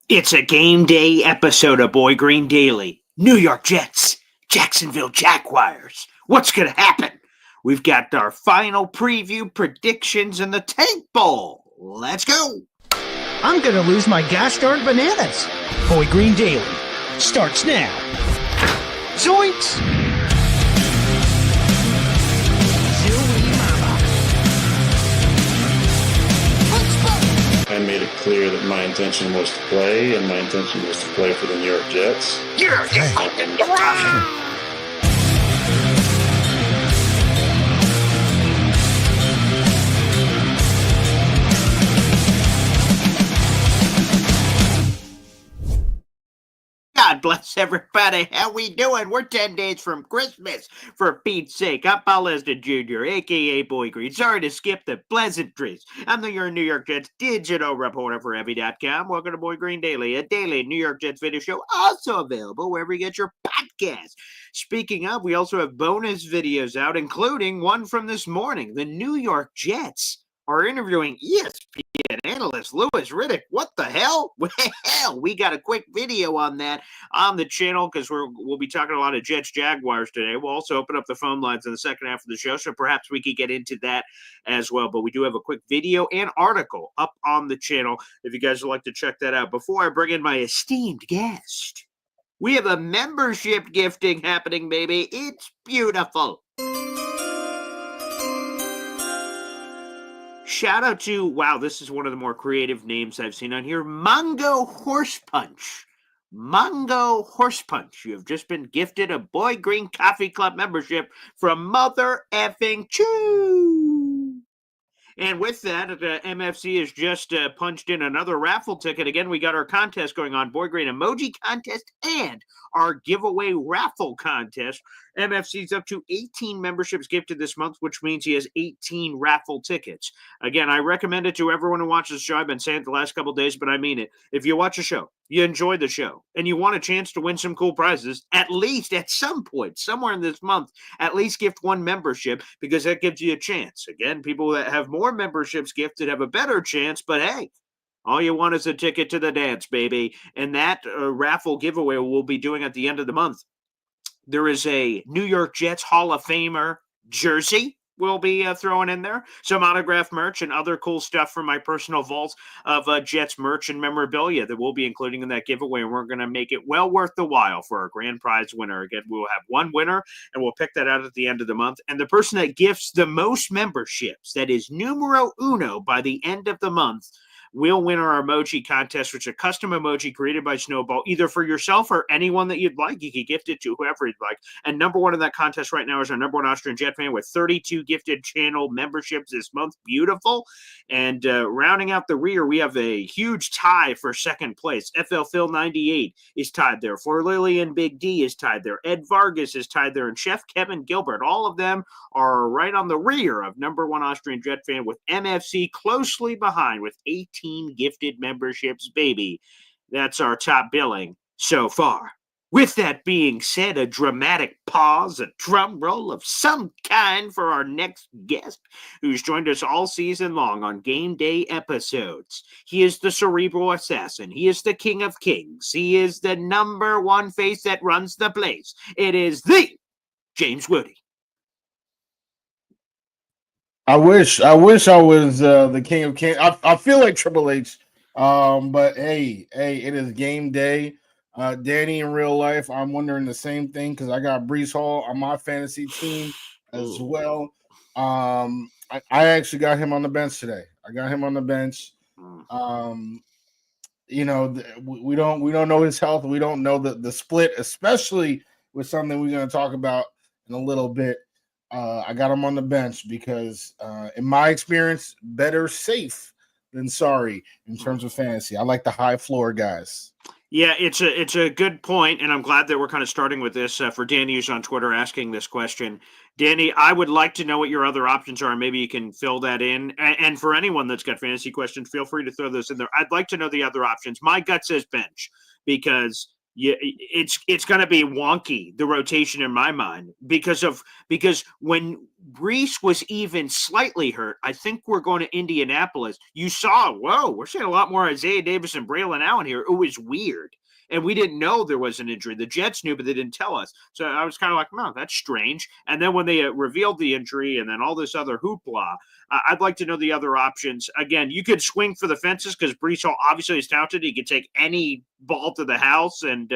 It's a game day episode of Boy Green Daily. New York Jets, Jacksonville Jaguars. What's going to happen? We've got our final preview predictions in the Tank Bowl. Let's go. I'm going to lose my gosh darn bananas. Boy Green Daily starts now. Zoinks! I made it clear that my intention was to play, and my intention was to play for the New York Jets. God bless everybody. How we doing? We're 10 days from Christmas. For Pete's sake, I'm Paul Lesnar Jr., a.k.a. Boy Green. Sorry to skip the pleasantries. I'm the New York Jets digital reporter for Heavy.com. Welcome to Boy Green Daily, a daily New York Jets video show, also available wherever you get your podcast. Speaking of, we also have bonus videos out, including one from this morning. The New York Jets are interviewing ESPN analyst Louis Riddick. What the hell? Well, we got a quick video on that on the channel because we'll be talking a lot of Jets Jaguars today. We'll also open up the phone lines in the second half of the show, so perhaps we could get into that as well. But we do have a quick video and article up on the channel if you guys would like to check that out. Before I bring in my esteemed guest, we have a membership gifting happening, baby. It's beautiful. Shout out to, wow, this is one of the more creative names I've seen on here, Mongo Horse Punch. Mongo Horse Punch. You have just been gifted a Boy Green Coffee Club membership from Mother Effing Chew. And with that, MFC has just punched in another raffle ticket. Again, we got our contest going on, Boy Green Emoji Contest and our giveaway raffle contest. MFC's up to 18 memberships gifted this month, which means he has 18 raffle tickets. Again, I recommend it to everyone who watches the show. I've been saying it the last couple of days, but I mean it. If you watch a show, you enjoy the show, and you want a chance to win some cool prizes, at least at some point, somewhere in this month, at least gift one membership, because that gives you a chance. Again, people that have more memberships gifted have a better chance, but hey, all you want is a ticket to the dance, baby. And that raffle giveaway we'll be doing at the end of the month. There is a New York Jets Hall of Famer jersey we'll be throwing in there, some autograph merch and other cool stuff from my personal vault of Jets merch and memorabilia that we'll be including in that giveaway, and we're going to make it well worth the while for our grand prize winner. Again, we'll have one winner, and we'll pick that out at the end of the month, and the person that gifts the most memberships, that is numero uno by the end of the month, we'll win our emoji contest, which is a custom emoji created by Snowball, either for yourself or anyone that you'd like. You can gift it to whoever you'd like. And number one in that contest right now is our number one Austrian Jet fan with 32 gifted channel memberships this month. Beautiful. And rounding out the rear, we have a huge tie for second place. FL Phil 98 is tied there. For Lillian Big D is tied there. Ed Vargas is tied there. And Chef Kevin Gilbert. All of them are right on the rear of number one Austrian Jet fan, with MFC closely behind with 18 gifted memberships, baby. That's our top billing so far. With that being said, a dramatic pause, a drum roll of some kind for our next guest, who's joined us all season long on game day episodes. He is the cerebral assassin. He is the king of kings. He is the number one face that runs the place. It is the James Wudi. I wish I was the king of kings. I feel like Triple H, but hey, it is game day. Danny, in real life, I'm wondering the same thing because I got Brees Hall on my fantasy team as well. I actually got him on the bench today. I got him on the bench. We don't know his health. We don't know the split, especially with something we're going to talk about in a little bit. I got him on the bench because, in my experience, better safe than sorry in terms of fantasy. I like the high floor guys. Yeah, it's a good point, and I'm glad that we're kind of starting with this for Danny, who's on Twitter asking this question. Danny, I would like to know what your other options are, and maybe you can fill that in. And for anyone that's got fantasy questions, feel free to throw those in there. I'd like to know the other options. My gut says bench because Yeah, it's going to be wonky, the rotation in my mind, because when Brees was even slightly hurt, I think we're going to Indianapolis. You saw, whoa, we're seeing a lot more Isaiah Davis and Braylon Allen here. It was weird. And we didn't know there was an injury. The Jets knew, but they didn't tell us. So I was kind of like, no, that's strange. And then when they revealed the injury and then all this other hoopla, I'd like to know the other options. Again, you could swing for the fences because Brees Hall obviously is talented. He could take any ball to the house. And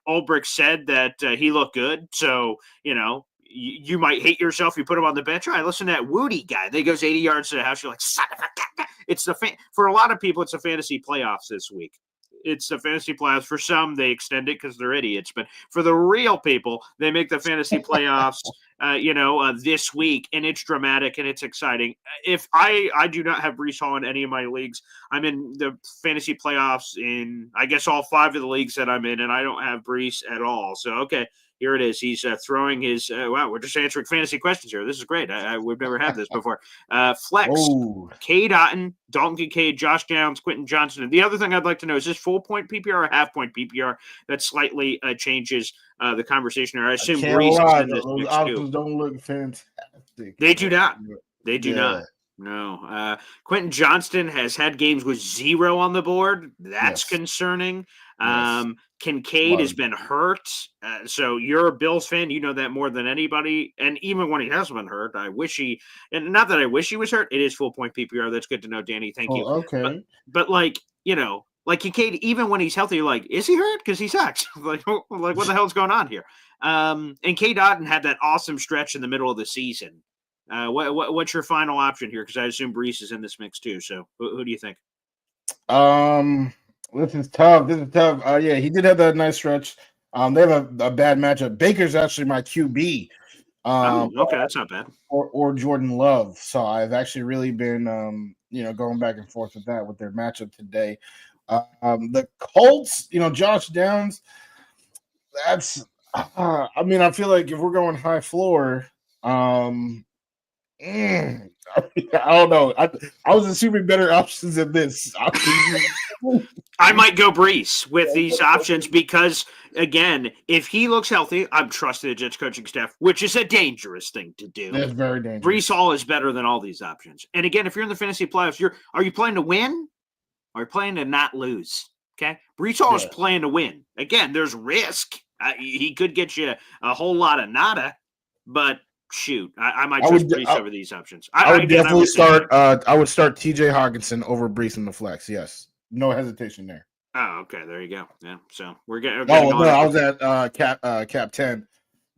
Ulbrich said that he looked good. So, you might hate yourself. You put him on the bench. All right, listen to that Wudi guy. They goes 80 yards to the house. You're like, son of a gun. It's for a lot of people, it's the fantasy playoffs this week. It's the fantasy playoffs. For some, they extend it because they're idiots. But for the real people, they make the fantasy playoffs, this week, and it's dramatic and it's exciting. If I do not have Brees Hall in any of my leagues, I'm in the fantasy playoffs in, I guess, all 5 of the leagues that I'm in, and I don't have Brees at all. So, okay. Here it is. He's throwing his wow, we're just answering fantasy questions here. This is great. We've never had this before. Flex, Cade Otton, Dalton Kincaid, Josh Downs, Quentin Johnson. And the other thing I'd like to know, is this full point PPR or half point PPR? That slightly changes the conversation here. I assume Brees is in this those mix options too. don't look fantastic. They do not. They do not. No. Quentin Johnston has had games with 0 on the board. That's concerning. Kincaid has been hurt. So you're a Bills fan. You know that more than anybody. And even when he has been hurt, not that I wish he was hurt. It is full point PPR. That's good to know, Danny. Thank you. Okay. But like Kincaid, even when he's healthy, you're like, is he hurt? Because he sucks. like what the hell's going on here? And Cade Otton had that awesome stretch in the middle of the season. What's your final option here? Because I assume Brees is in this mix too. So who do you think? This is tough. Yeah, he did have that nice stretch. They have a bad matchup. Baker's actually my QB. Okay, that's not bad. Or Jordan Love. So I've actually really been, going back and forth with that with their matchup today. The Colts, Josh Downs. That's. I feel like if we're going high floor, I don't know. I was assuming better options than this. I might go Brees with these options because, again, if he looks healthy, I'm trusting the Jets coaching staff, which is a dangerous thing to do. That's very dangerous. Brees Hall is better than all these options. And again, if you're in the fantasy playoffs, are you playing to win or are you playing to not lose? Okay, Brees Hall is playing to win. Again, there's risk. He could get you a whole lot of nada, but shoot, I might trust Brees over these options. I would definitely start. I would start T.J. Hawkinson over Brees in the flex. Yes, no hesitation there. Oh, okay, there you go. Yeah, so we're getting. I was at cap 10.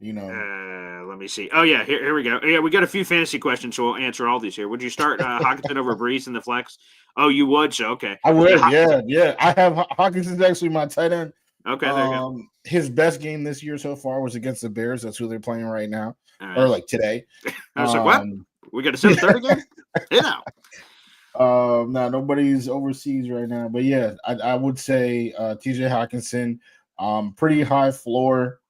Let me see. Oh yeah, here we go. Yeah, we got a few fantasy questions, so we'll answer all these here. Would you start Hawkinson over Brees in the flex? Oh, you would. So okay, I would. Yeah. I have Hawkinson's actually my tight end. Okay, there you go. His best game this year so far was against the Bears. That's who they're playing right now, right. or like today. I was like, what? We got to set a third again? No, nobody's overseas right now. But yeah, I would say TJ Hawkinson, pretty high floor.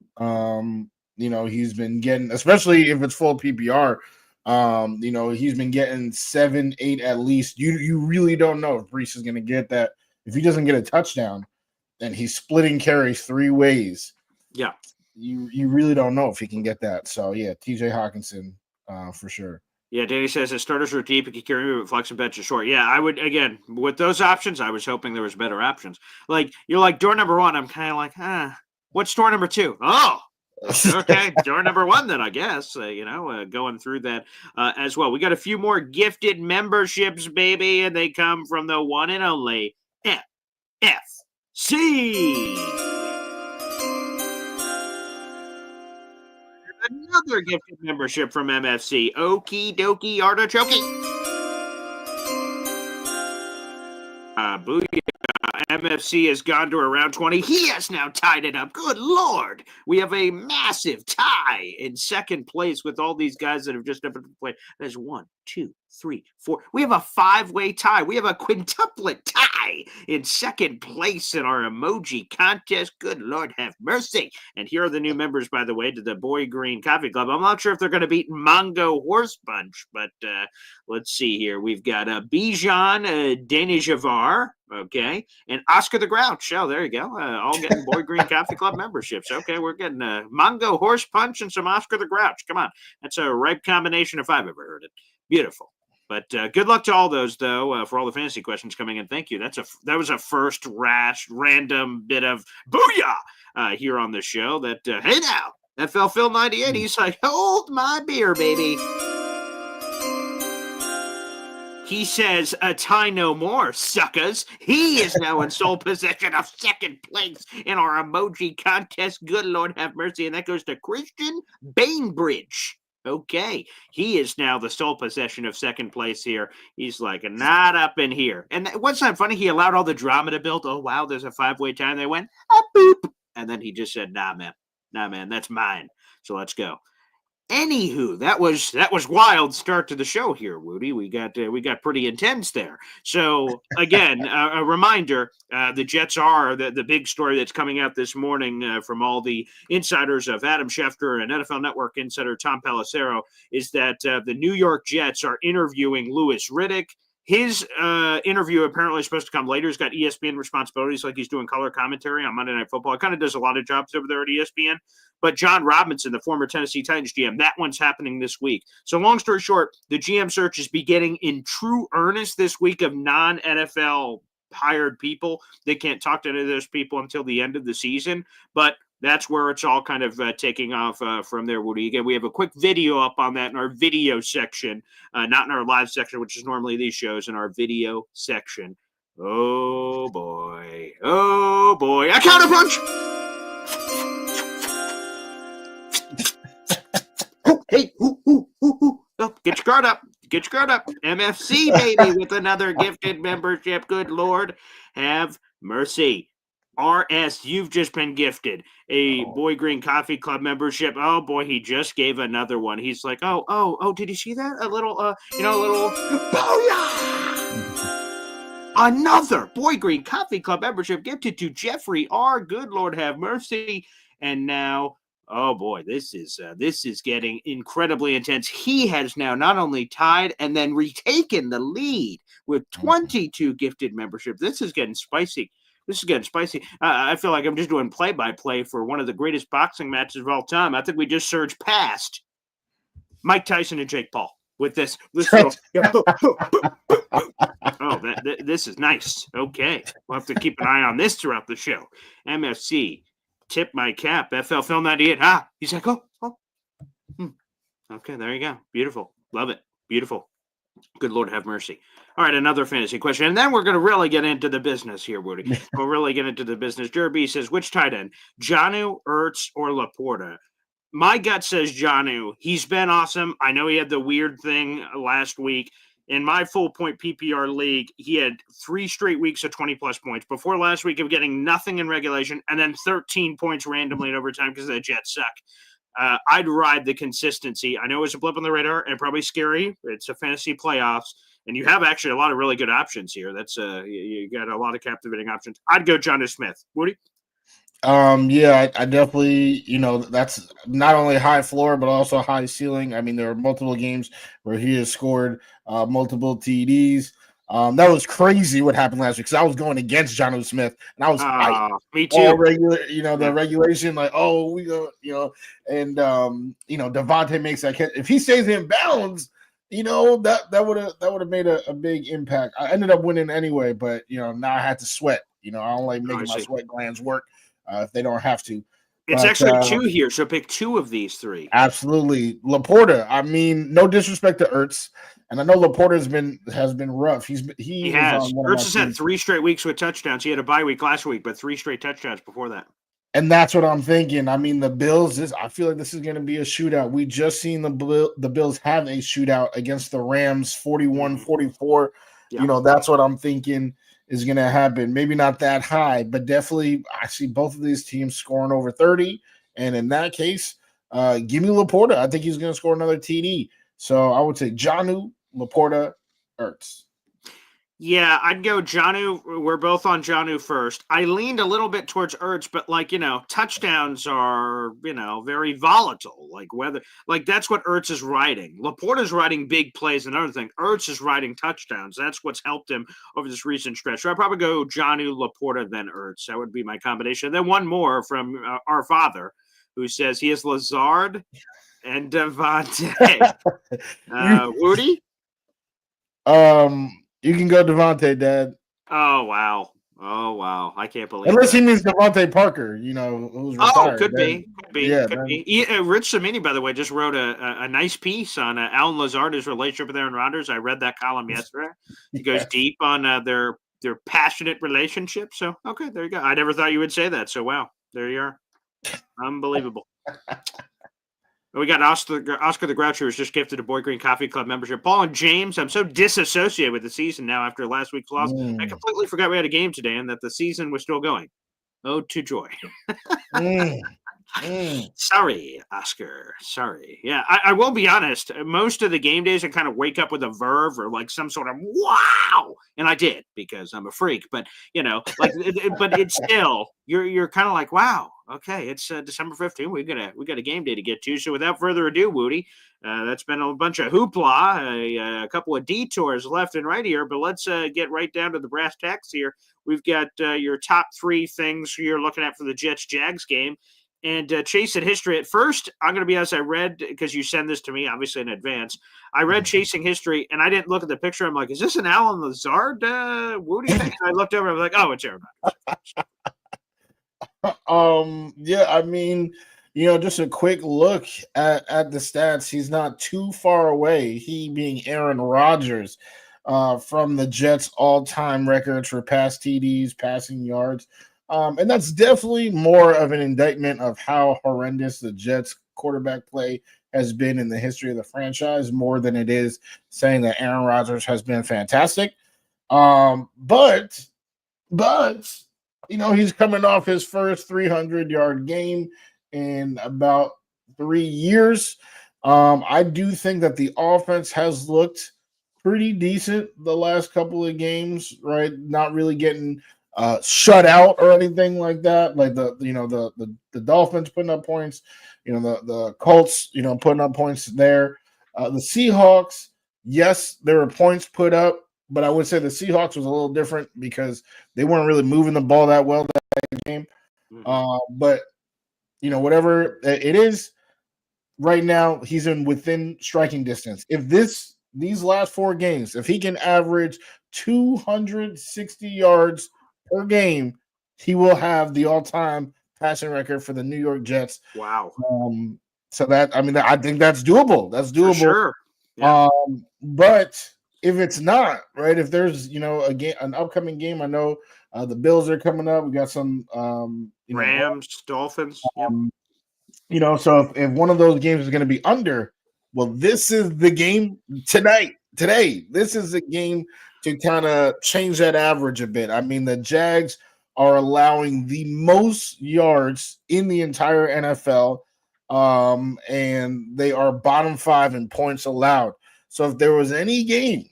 He's been getting, especially if it's full PPR, he's been getting 7, 8 at least. You really don't know if Brees is going to get that. If he doesn't get a touchdown, and he's splitting carries 3 ways. Yeah. You really don't know if he can get that. So, yeah, TJ Hawkinson for sure. Yeah, Danny says his starters are deep. He can carry me, but flex and bench is short. Yeah, I would, again, with those options, I was hoping there was better options. Like, you're like, door number 1, I'm kind of like, what's door number 2? Oh, okay, door number 1 then, I guess. Going through that as well. We got a few more gifted memberships, baby, and they come from the one and only FC. Another gifted membership from MFC. Okie dokie artichoke. Booyah. MFC has gone to around 20. He has now tied it up. Good Lord. We have a massive tie in second place with all these guys that have just up to play. There's 1, 2, 3, 4. We have a 5-way tie. We have a quintuplet tie in second place in our emoji contest. Good Lord have mercy. And here are the new members, by the way, to the Boy Green Coffee Club. I'm not sure if they're going to beat Mango Horse Punch, but let's see here. We've got Bijan Jaguars. Okay. And Oscar the Grouch. Oh, there you go. All getting Boy Green Coffee Club memberships. Okay. We're getting Mongo Horse Punch and some Oscar the Grouch. Come on. That's a ripe combination if I've ever heard it. Beautiful. But good luck to all those, though, for all the fantasy questions coming in. Thank you. That was a first random bit of booyah here on the show. That hey now, FL Phil 98. He's like, hold my beer, baby. He says, a tie no more, suckers. He is now in sole possession of second place in our emoji contest. Good Lord have mercy. And that goes to Christian Bainbridge. Okay. He is now the sole possession of second place here. He's like, not up in here. And what's not funny? He allowed all the drama to build. Oh, wow, there's a 5-way tie. They went, boop. And then he just said, nah, man, that's mine. So let's go. Anywho, that was wild start to the show here, Wudi. We got pretty intense there. So again, a reminder: the Jets are the big story that's coming out this morning from all the insiders of Adam Schefter and NFL Network insider Tom Pelissero is that the New York Jets are interviewing Louis Riddick. His interview apparently is supposed to come later. He's got ESPN responsibilities, like he's doing color commentary on Monday Night Football. He kind of does a lot of jobs over there at ESPN. But John Robinson, the former Tennessee Titans GM, that one's happening this week. So long story short, the GM search is beginning in true earnest this week of non-NFL hired people. They can't talk to any of those people until the end of the season. But that's where it's all kind of taking off from there, Woody. Again, we have a quick video up on that in our video section, not in our live section, which is normally these shows, in our video section. Oh, boy. Oh, boy. A counter punch! Hey, oh, get your guard up. Get your guard up. MFC, baby, with another gifted membership. Good Lord, have mercy. RS, you've just been gifted a Boy Green Coffee Club membership. Oh boy, he just gave another one. He's like, oh, did you see that? A little, booyah! Another Boy Green Coffee Club membership gifted to Jeffrey R. Good Lord have mercy. And now, oh boy, this is getting incredibly intense. He has now not only tied and then retaken the lead with 22 gifted memberships. This is getting spicy. I feel like I'm just doing play-by-play for one of the greatest boxing matches of all time. I think we just surged past Mike Tyson and Jake Paul with this little, this is nice. Okay. We'll have to keep an eye on this throughout the show. MFC, tip my cap. FL Phil 98. He's like, Okay, there you go. Beautiful. Love it. Beautiful. Good Lord have mercy. All right, another fantasy question. And then we're going to really get into the business here, Woody. We'll really get into the business. Derby says, which tight end? Jonnu, Ertz, or Laporta? My gut says Jonnu. He's been awesome. I know he had the weird thing last week. In my full point PPR league, he had 3 straight weeks of 20-plus points. Before last week of getting nothing in regulation, and then 13 points randomly in overtime because the Jets suck. I'd ride the consistency. I know it's a blip on the radar and probably scary. It's a fantasy playoffs, and you have actually a lot of really good options here. That's you got a lot of captivating options. I'd go Jonnu Smith. Woody? Yeah, I definitely, that's not only high floor, but also high ceiling. I mean, there are multiple games where he has scored multiple TDs. That was crazy what happened last week because I was going against Jonnu Smith and I was fighting. Me too. All the regulation, like, we go, and Devontae makes that catch. If he stays in bounds, that would have made a big impact. I ended up winning anyway, but now I had to sweat. I don't like making my sweat glands work if they don't have to. It's actually 2 here, so pick 2 of these 3. Absolutely. Laporta, I mean, no disrespect to Ertz, and I know Laporta has been rough. He has. Ertz has had 3 straight weeks with touchdowns. He had a bye week last week, but 3 straight touchdowns before that. And that's what I'm thinking. I mean, the Bills, I feel like this is going to be a shootout. We just seen the Bills have a shootout against the Rams, 41-44. Yeah. That's what I'm thinking is going to happen. Maybe not that high, but definitely I see both of these teams scoring over 30. And in that case, give me Laporta. I think he's going to score another TD. So I would say Jonnu, Laporta, Ertz. Yeah, I'd go Jonnu. We're both on Jonnu first. I leaned a little bit towards Ertz, but touchdowns are, very volatile. That's what Ertz is riding. Laporta's riding big plays. Another thing, Ertz is riding touchdowns. That's what's helped him over this recent stretch. So I'd probably go Jonnu, Laporta, then Ertz. That would be my combination. Then one more from our father, who says he is Lazard and Devontae. Wudi? You can go Devontae, Dad. Oh wow! I can't believe. Unless that. he means Devontae Parker, who's retired. Oh, could be. Yeah, Rich Samini, by the way, just wrote a nice piece on Alan Lazard, his relationship with Aaron Rodgers. I read that column yesterday. He goes deep on their passionate relationship. So okay, there you go. I never thought you would say that. So wow, there you are. Unbelievable. We got Oscar the Grouch, who was just gifted a Boy Green Coffee Club membership. Paul and James, I'm so disassociated with the season now after last week's loss. I completely forgot we had a game today and that the season was still going. Oh, to joy. Sorry, Oscar. Sorry. Yeah, I will be honest. Most of the game days I kind of wake up with a verve or like some sort of wow, and I did because I'm a freak. But but it's still you're kind of like wow. Okay, it's December 15th. We got a game day to get to. So without further ado, Woody, that's been a bunch of hoopla, a couple of detours left and right here. But let's get right down to the brass tacks here. We've got your top three things you're looking at for the Jets-Jags game. And Chasing History. At first, I'm going to be honest, I read, because you send this to me, obviously, in advance. I read Chasing History, and I didn't look at the picture. I'm like, is this an Alan Lazard Woody thing? I looked over, I was like, oh, it's Aaron Rodgers. Yeah, I mean, just a quick look at the stats. He's not too far away, he being Aaron Rodgers, from the Jets' all-time records for pass TDs, passing yards. And that's definitely more of an indictment of how horrendous the Jets quarterback play has been in the history of the franchise, more than it is saying that Aaron Rodgers has been fantastic. But he's coming off his first 300-yard game in about 3 years. I do think that the offense has looked pretty decent the last couple of games, right? Not really getting shut out or anything like that. Like the Dolphins putting up points, the Colts, putting up points there. The Seahawks, yes, there were points put up, but I would say the Seahawks was a little different because they weren't really moving the ball that well that game. But whatever it is, right now he's within striking distance. If these last 4 games, if he can average 260 yards per game, he will have the all-time passing record for the New York Jets. Wow. So I think that's doable. That's doable. For sure. Yeah. But if it's not, right, if there's, an upcoming game, I know the Bills are coming up. We got some Rams, Dolphins. So if one of those games is going to be under, well, this is the game today. This is the game to kind of change that average a bit. I mean, the Jags are allowing the most yards in the entire NFL, and they are bottom 5 in points allowed. So if there was any game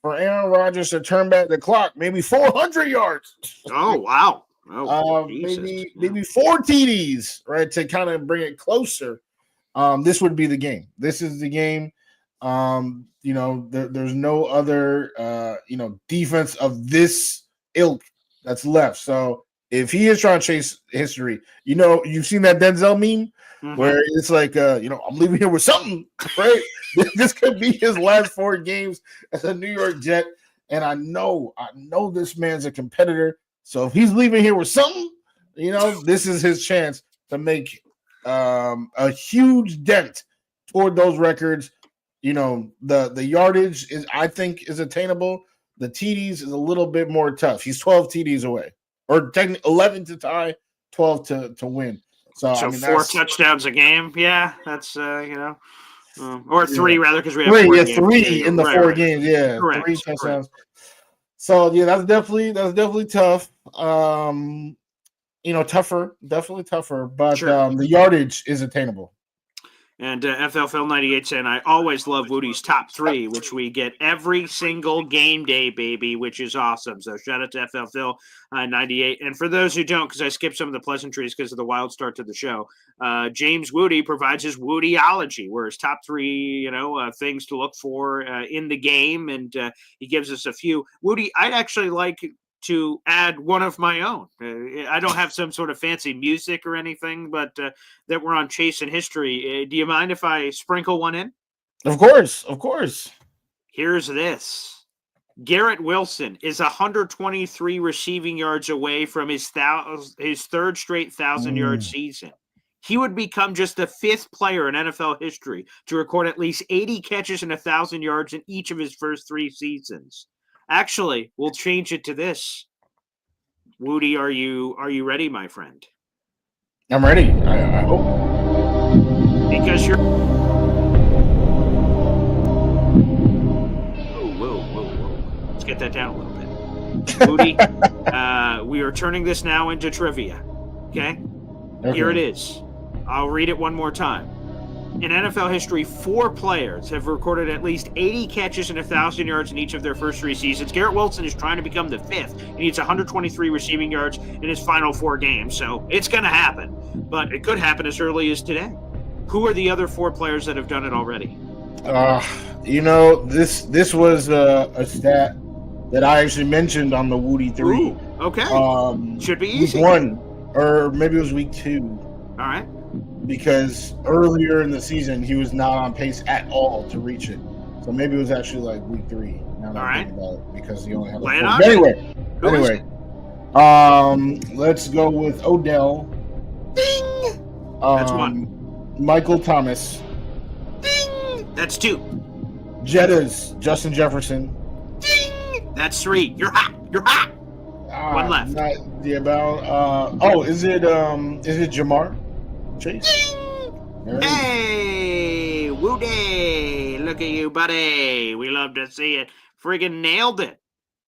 for Aaron Rodgers to turn back the clock, maybe 400 yards. Oh, wow. Maybe 4 TDs, right, to kind of bring it closer. This would be the game. This is the game. There's no other, defense of this ilk that's left. So if he is trying to chase history, you've seen that Denzel meme where it's like, I'm leaving here with something, right? This could be his last 4 games as a New York Jet. And I know this man's a competitor. So if he's leaving here with something, this is his chance to make a huge dent toward those records. The yardage I think is attainable. The TDs is a little bit more tough. He's 12 TDs away, or 11 to tie, 12 to win. So 4 touchdowns a game. Yeah, that's or 3 rather, because we have 3. 4 Yeah, games. 3 in the 4 games. Yeah, correct, 3 touchdowns. Correct. So yeah, that's definitely tough. Tougher, definitely tougher. But sure. The yardage is attainable. And FL Phil 98 saying, I always love Wudi's top three, which we get every single game day, baby, which is awesome. So shout out to FL Phil 98. And for those who don't, because I skipped some of the pleasantries because of the wild start to the show, James Wudi provides his Wudiology, where his top three, things to look for in the game. And he gives us a few. Wudi, I'd actually like to add one of my own. I don't have some sort of fancy music or anything, but that we're on Chase in History. Do you mind if I sprinkle one in? Of course, of course. Here's this. Garrett Wilson is 123 receiving yards away from his third straight 1,000-yard season. He would become just the fifth player in NFL history to record at least 80 catches and 1,000 yards in each of his first three seasons. Actually, we'll change it to this. Wudi, are you ready, my friend? I'm ready. I hope. Because you're. Whoa. Let's get that down a little bit. Wudi, we are turning this now into trivia. Okay? Here it is. I'll read it one more time. In NFL history, 4 players have recorded at least 80 catches and 1,000 yards in each of their first 3 seasons. Garrett Wilson is trying to become the 5th. He needs 123 receiving yards in his final 4 games, so it's going to happen. But it could happen as early as today. Who are the other 4 players that have done it already? This was a stat that I actually mentioned on the Wudi 3. Ooh, okay. Should be easy. Week 1, or maybe it was week 2. All right. Because earlier in the season, he was not on pace at all to reach it. So maybe it was actually like week 3. Now that I think about it, because he only had Play it four. on. Anyway, let's go with Odell. Ding! That's 1. Michael Thomas. Ding! That's 2. Jettas, Justin Jefferson. Ding! That's 3. You're hot. One left. Not the about. Is it Jamar Chase? Ding! Hey, Wudi! Look at you, buddy. We love to see it. Friggin' nailed it.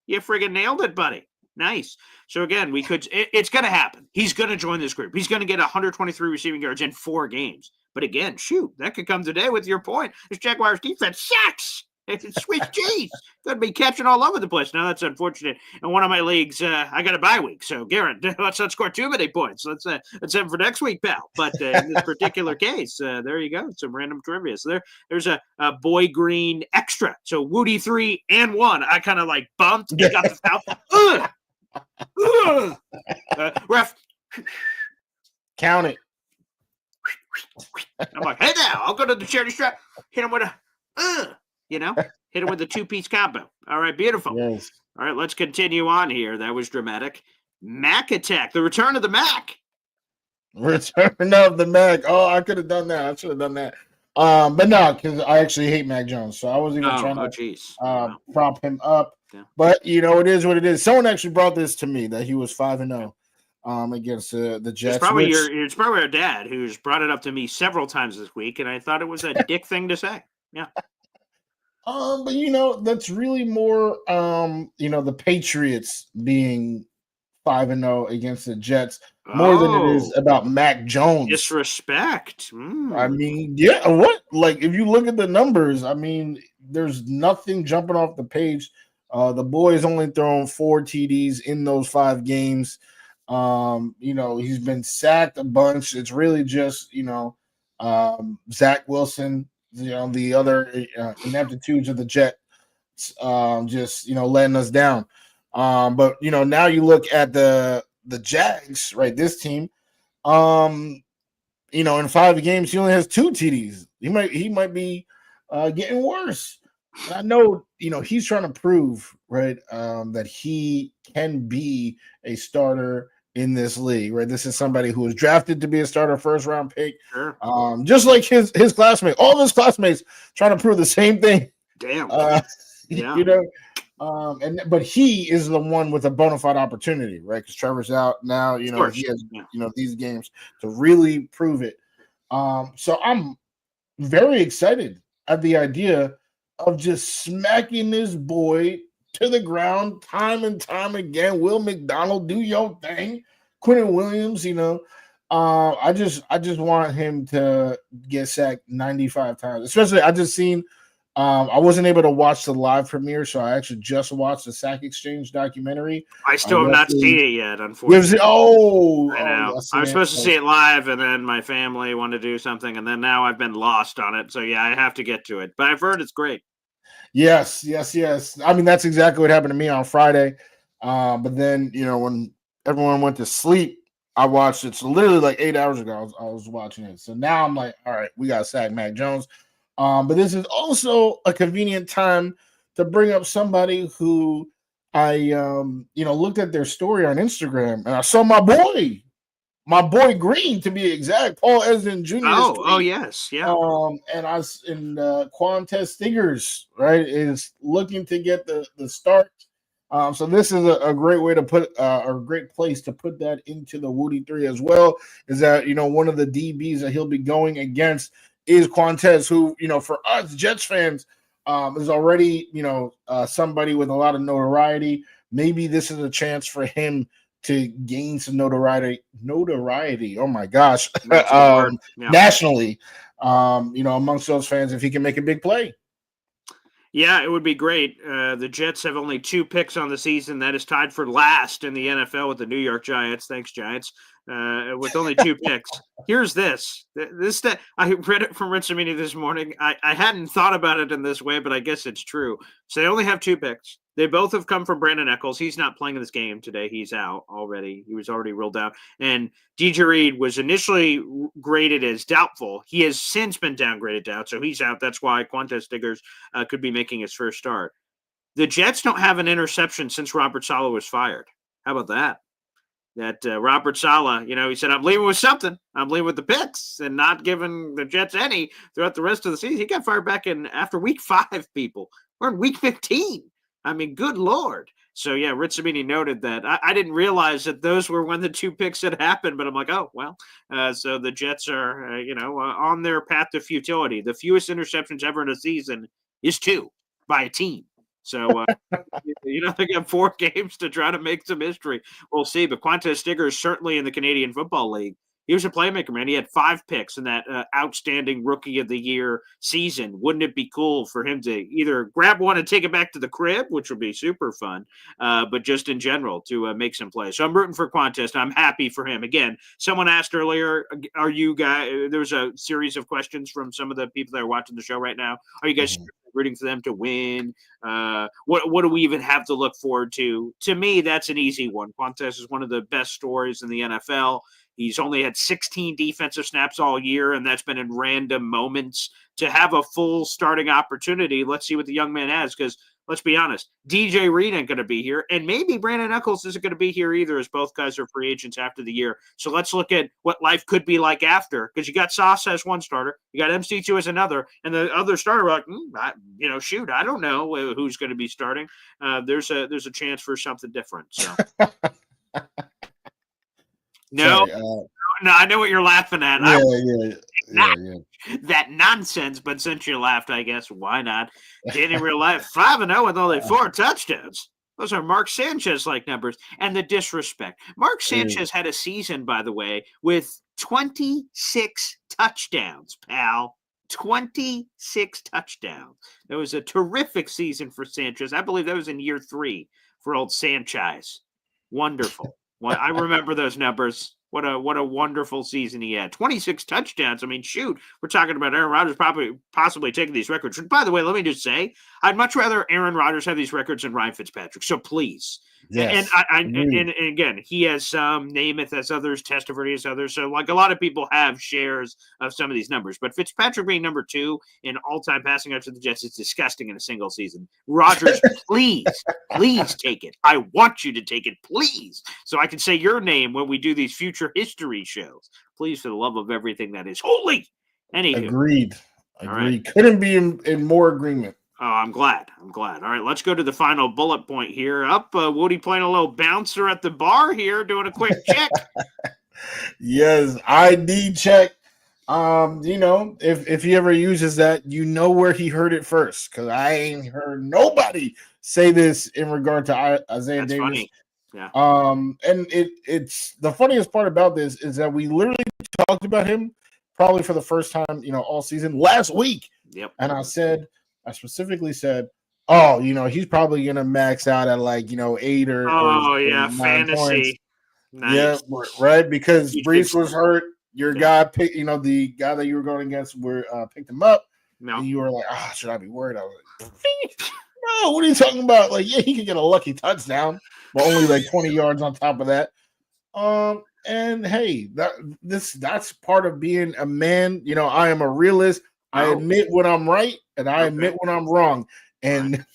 You friggin' nailed it, buddy. Nice. So again, it's going to happen. He's going to join this group. He's going to get 123 receiving yards in 4 games. But again, shoot, that could come today with your point. This Jaguars defense sucks. It's Swiss cheese. Going to be catching all over the place. Now that's unfortunate. In one of my leagues, I got a bye week. So Garrett, let's not score too many points. Let's have for next week, pal. But in this particular case, there you go. Some random trivia. So there's a Boy Green extra. So Wudi 3 and 1. I kind of like bumped. He got the foul. Ref. Count it. I'm like, hey now, I'll go to the charity strap. Hit him with a hit him with the 2-piece combo. All right, beautiful. Yes. All right, let's continue on here. That was dramatic. Mac attack, the return of the Mac. Return of the Mac. Oh, I could have done that. I should have done that. But no, because I actually hate Mac Jones, so I wasn't even trying to prop him up. Yeah. But it is what it is. Someone actually brought this to me that he was 5-0 against the Jets. It's probably our dad who's brought it up to me several times this week, and I thought it was a dick thing to say. Yeah. But that's really more the Patriots being 5-0 against the Jets more than it is about Mac Jones. Disrespect. I mean, yeah, what? Like, if you look at the numbers, I mean, there's nothing jumping off the page. The boy's only thrown 4 TDs in those 5 games. He's been sacked a bunch. It's really just, Zach Wilson, the other ineptitudes of the Jets, just, letting us down. But, now you look at the Jags, right? This team, in 5 games, he only has 2 TDs. He might be getting worse. And I know, he's trying to prove, right, that he can be a starter in this league, right? This is somebody who was drafted to be a starter, 1st-round pick. Sure. Just like his classmates, all of his classmates trying to prove the same thing. Damn. Yeah. But he is the one with a bona fide opportunity, right? Because Trevor's out now. He has these games to really prove it. So I'm very excited at the idea of just smacking this boy to the ground time and time again. Will McDonald, do your thing. Quentin Williams, I just want him to get sacked 95 times. Especially, I just seen. I wasn't able to watch the live premiere, so I actually just watched the Sack Exchange documentary. I still have not seen it yet, You unfortunately. I I know. I seen was it. supposed to see it live, and then my family wanted to do something, and then now I've been lost on it. So yeah, I have to get to it. But I've heard it's great. Yes. I mean, that's exactly what happened to me on Friday. But then, when everyone went to sleep, I watched it. So literally like 8 hours ago, I was watching it. So now I'm like, all right, we got to sack Mac Jones. But this is also a convenient time to bring up somebody who I, looked at their story on Instagram, and I saw my boy Green, to be exact, Paul Esden Jr. Yes, yeah. And Quantez Stiggers, right, is looking to get the start. So this is a great way to put a great place to put that into the Wudi 3 as well. Is that one of the DBs that he'll be going against is Quantez, who for us Jets fans is already somebody with a lot of notoriety. Maybe this is a chance for him to gain some notoriety. Oh my gosh, Yeah. nationally, amongst those fans, if he can make a big play. Yeah, it would be great. The Jets have only 2 picks on the season. That is tied for last in the NFL with the New York Giants. Thanks, Giants. With only 2 picks. Here's this. I read it from Rich Amini this morning. I hadn't thought about it in this way, but I guess it's true. So they only have 2 picks. They both have come from Brandon Eccles. He's not playing in this game today. He's out already. He was already ruled out. And DJ Reed was initially graded as doubtful. He has since been downgraded to out, so he's out. That's why Quantez Stiggers could be making his first start. The Jets don't have an interception since Robert Saleh was fired. How about that? Robert Saleh, he said, I'm leaving with something. I'm leaving with the picks and not giving the Jets any throughout the rest of the season. He got fired back after week 5, people. We're in week 15. I mean, good Lord. So, yeah, Rich Samini noted that. I didn't realize that those were when the 2 picks had happened, but I'm like, oh, well. So the Jets are, on their path to futility. The fewest interceptions ever in a season is 2 by a team. So, they got 4 games to try to make some history. We'll see. But Quantez Stiggers certainly in the Canadian Football League. He was a playmaker, man. He had 5 picks in that outstanding Rookie of the Year season. Wouldn't it be cool for him to either grab one and take it back to the crib, which would be super fun, but just in general to make some plays. So I'm rooting for Quantez. I'm happy for him. Again, someone asked earlier, are you guys – there was a series of questions from some of the people that are watching the show right now. Are you guys rooting for them to win? What do we even have to look forward to? To me, that's an easy one. Quantez is one of the best stories in the NFL. He's only had 16 defensive snaps all year, and that's been in random moments. To have a full starting opportunity, let's see what the young man has, because let's be honest, DJ Reed ain't going to be here, and maybe Brandon Eccles isn't going to be here either, as both guys are free agents after the year. So let's look at what life could be like after, because you got Sauce as one starter, you got MC2 as another, and the other starter, I don't know who's going to be starting. There's a chance for something different. So. No, I know what you're laughing at. That nonsense, but since you laughed, I guess why not? In real life, 5-0 with only 4 touchdowns. Those are Mark Sanchez-like numbers. And the disrespect. Mark Sanchez had a season, by the way, with 26 touchdowns, pal. 26 touchdowns. That was a terrific season for Sanchez. I believe that was in year 3 for old Sanchez. Wonderful. Well, I remember those numbers. What a wonderful season he had. 26 touchdowns. I mean, shoot, we're talking about Aaron Rodgers possibly taking these records. By the way, let me just say, I'd much rather Aaron Rodgers have these records than Ryan Fitzpatrick. So please. Yes. And again, he has some, Namath has others, Testaverde has others. So like a lot of people have shares of some of these numbers. But Fitzpatrick being number 2 in all-time passing yards to the Jets is disgusting in a single season. Rodgers, please take it. I want you to take it, please. So I can say your name when we do these future history shows. Please, for the love of everything that is holy. Anywho. Agreed. Right. Couldn't be in more agreement. Oh, I'm glad. All right, let's go to the final bullet point here. Wudi playing a little bouncer at the bar here, doing a quick check. Yes, ID check. If he ever uses that, where he heard it first, because I ain't heard nobody say this in regard to Isaiah Davis. Funny. Yeah. And it's the funniest part about this is that we literally talked about him probably for the first time, all season last week. Yep. And I specifically said, oh, he's probably gonna max out at like 8 Oh or yeah, 9 points. fantasy. Yeah, Nice. right. Because Huge Brees big was hurt. Your guy picked, the guy that you were going against picked him up. No. And you were like, should I be worried? I was like, no, what are you talking about? Like, yeah, he could get a lucky touchdown, but only like 20 yards on top of that. And hey, that's part of being a man. I am a realist. I admit when I'm right and I admit when I'm wrong. And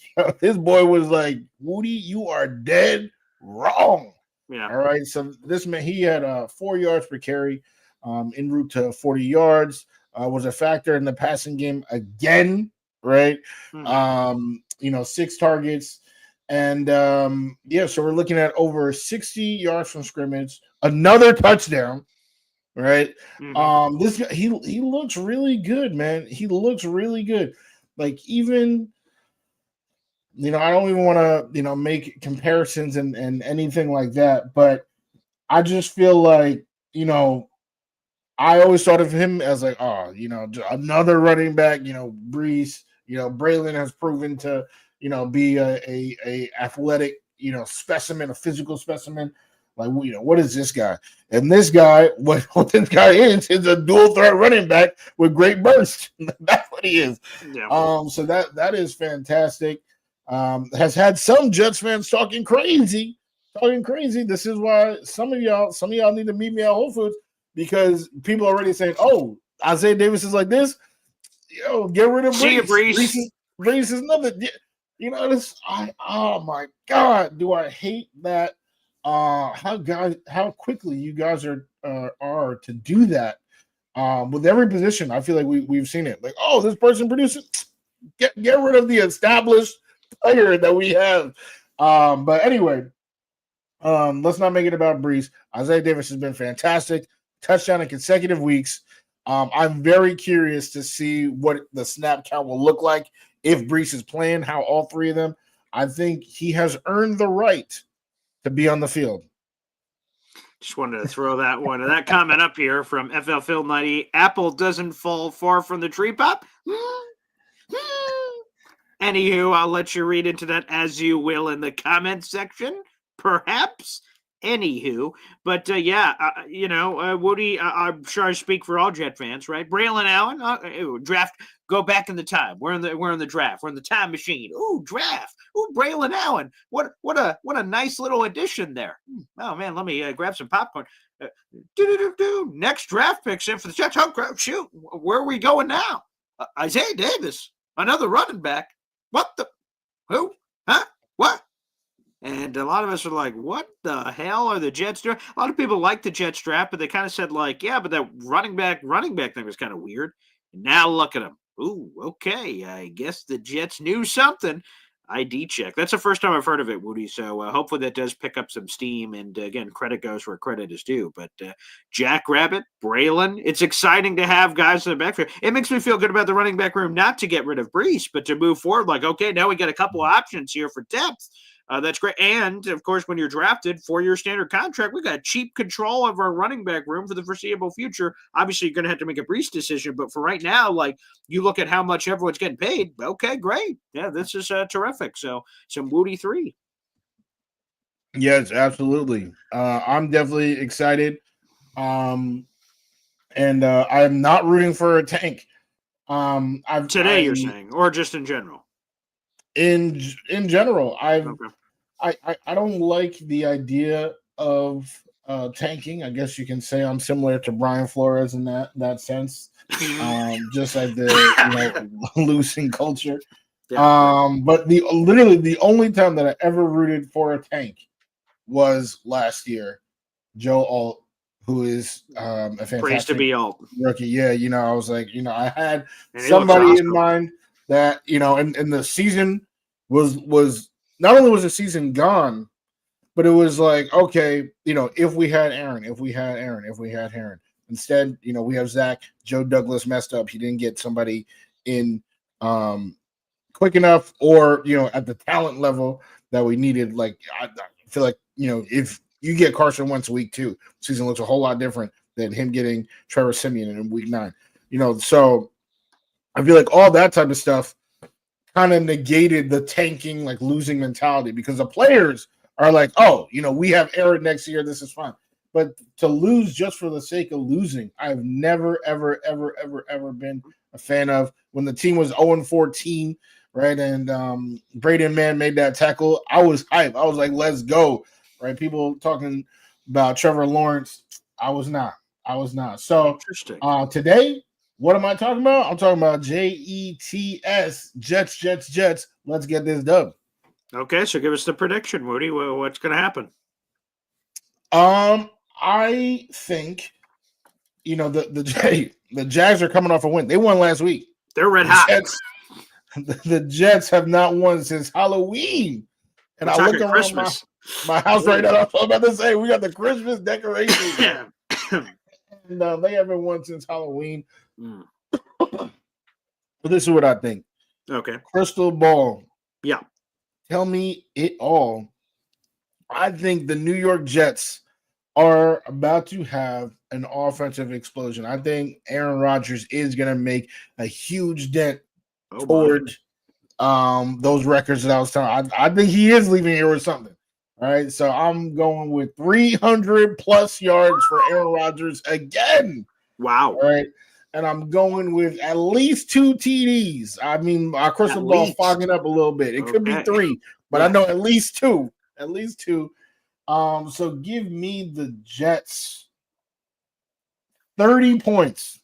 this boy was like, Wudi, you are dead wrong. Yeah. All right. So this man, he had 4 yards per carry, en route to 40 yards. Was a factor in the passing game again, right? Mm-hmm. 6 targets. And so we're looking at over 60 yards from scrimmage, another touchdown, right? Mm-hmm. This guy, he looks really good, man. He looks really good. Like, even I don't even want to make comparisons and anything like that, but I just feel like I always thought of him as like, another running back. Brees, Braylon has proven to be a athletic specimen, a physical specimen. Like, what is this guy? And this guy, what this guy is a dual threat running back with great burst. That's what he is. Yeah. So that is fantastic. Has had some Jets fans talking crazy. This is why some of y'all need to meet me at Whole Foods, because people are already saying, "Oh, Isaiah Davis is like this." Get rid of Brees. See you, Brees. Brees is nothing. Oh my God, do I hate that? How quickly you guys are to do that with every position. I feel like we've seen it. Like, oh, this person producing. Get rid of the established player that we have. But anyway, let's not make it about Brees. Isaiah Davis has been fantastic. Touchdown in consecutive weeks. I'm very curious to see what the snap count will look like if Brees is playing, how all three of them. I think he has earned the right to be on the field. Just wanted to throw that comment up here from FL Phil 90. Apple doesn't fall far from the tree pop. Anywho, I'll let you read into that as you will in the comment section, perhaps. Anywho, but Wudi, I'm sure I speak for all Jet fans, right? Braylon Allen, draft, go back in the time. We're in the draft. We're in the time machine. Ooh, draft. Ooh, Braylon Allen. What a nice little addition there. Oh man, let me grab some popcorn. Next draft picks in for the Jets. Oh, shoot, where are we going now? Isaiah Davis, another running back. What the? Who? Huh? What? And a lot of us are like, what the hell are the Jets doing? A lot of people like the Jets draft, but they kind of said like, yeah, but that running back thing was kind of weird. And now look at them. Ooh, okay. I guess the Jets knew something. ID check. That's the first time I've heard of it, Wudi. So hopefully that does pick up some steam. And again, credit goes where credit is due. But Jack Rabbit, Braylon, it's exciting to have guys in the backfield. It makes me feel good about the running back room, not to get rid of Brees, but to move forward. Like, okay, now we got a couple of options here for depth. That's great. And, of course, when you're drafted for your standard contract, we got cheap control of our running back room for the foreseeable future. Obviously, you're going to have to make a Brees decision. But for right now, like, you look at how much everyone's getting paid. Okay, great. Yeah, this is terrific. So, some Wudi 3. Yes, absolutely. I'm definitely excited. And I'm not rooting for a tank. You're saying, or just in general? In general, I don't like the idea of tanking. I guess you can say I'm similar to Brian Flores in that sense. Just like the losing culture. But literally the only time that I ever rooted for a tank was last year. Joe Alt, who is a fantastic praise to be Alt rookie. Yeah, I was like, I had somebody in mind that and the season was not only was the season gone, but it was like, okay, if we had Aaron. Instead, we have Zach. Joe Douglas messed up. He didn't get somebody in quick enough, or at the talent level that we needed. Like, I feel like if you get Carson Wentz week 2, season looks a whole lot different than him getting Trevor Siemian in week 9. So I feel like all that type of stuff kind of negated the tanking, like losing mentality, because the players are like, oh, we have Aaron next year. This is fine. But to lose just for the sake of losing, I've never, ever, ever, ever, ever been a fan of. When the team was 0-14, right, and Braden Mann made that tackle, I was hyped. I was like, let's go, right? People talking about Trevor Lawrence. I was not. So today, what am I talking about? I'm talking about Jets, Jets. Let's get this done. Okay, so give us the prediction, Wudi. What's going to happen? I think the Jags are coming off a win. They won last week. They're red hot. The Jets have not won since Halloween. And I looked around my house right now. I was about to say we got the Christmas decorations. And they haven't won since Halloween. But this is what I think. Okay. Crystal ball. Yeah. Tell me it all. I think the New York Jets are about to have an offensive explosion. I think Aaron Rodgers is going to make a huge dent toward those records that I was telling. I think he is leaving here with something. All right, so I'm going with 300 plus yards for Aaron Rodgers again. Wow. All right, and I'm going with at least 2 TDs. I mean, my crystal ball fogging up a little bit. It could be 3, but I know at least 2. At least 2. So give me the Jets 30 points.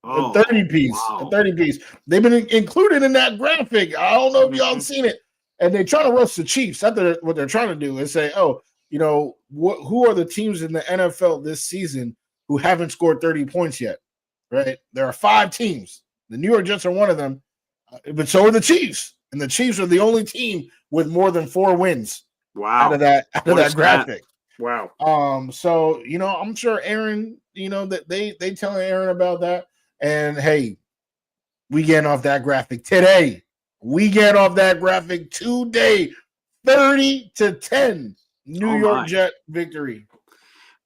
30 piece. Wow. 30 piece. They've been included in that graphic. I don't know if y'all seen it. And they try to roast the Chiefs. That's what they're trying to do is say, oh, who are the teams in the NFL this season who haven't scored 30 points yet? Right? There are 5 teams. The New York Jets are one of them, but so are the Chiefs. And the Chiefs are the only team with more than 4 wins. Wow. Out of that graphic. Wow. So, I'm sure Aaron, that they telling Aaron about that. And hey, we getting off that graphic today. We get off that graphic today. 30-10. New York Jet victory.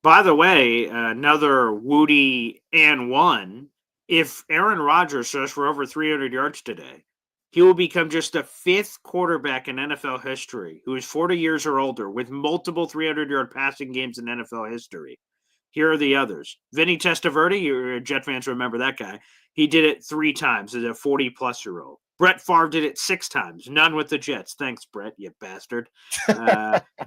By the way, another Wudi and 1. If Aaron Rodgers throws for over 300 yards today, he will become just the 5th quarterback in NFL history who is 40 years or older with multiple 300-yard passing games in NFL history. Here are the others. Vinny Testaverde, your Jet fans remember that guy. He did it 3 times as a 40-plus-year-old. Brett Favre did it 6 times. None with the Jets. Thanks, Brett, you bastard.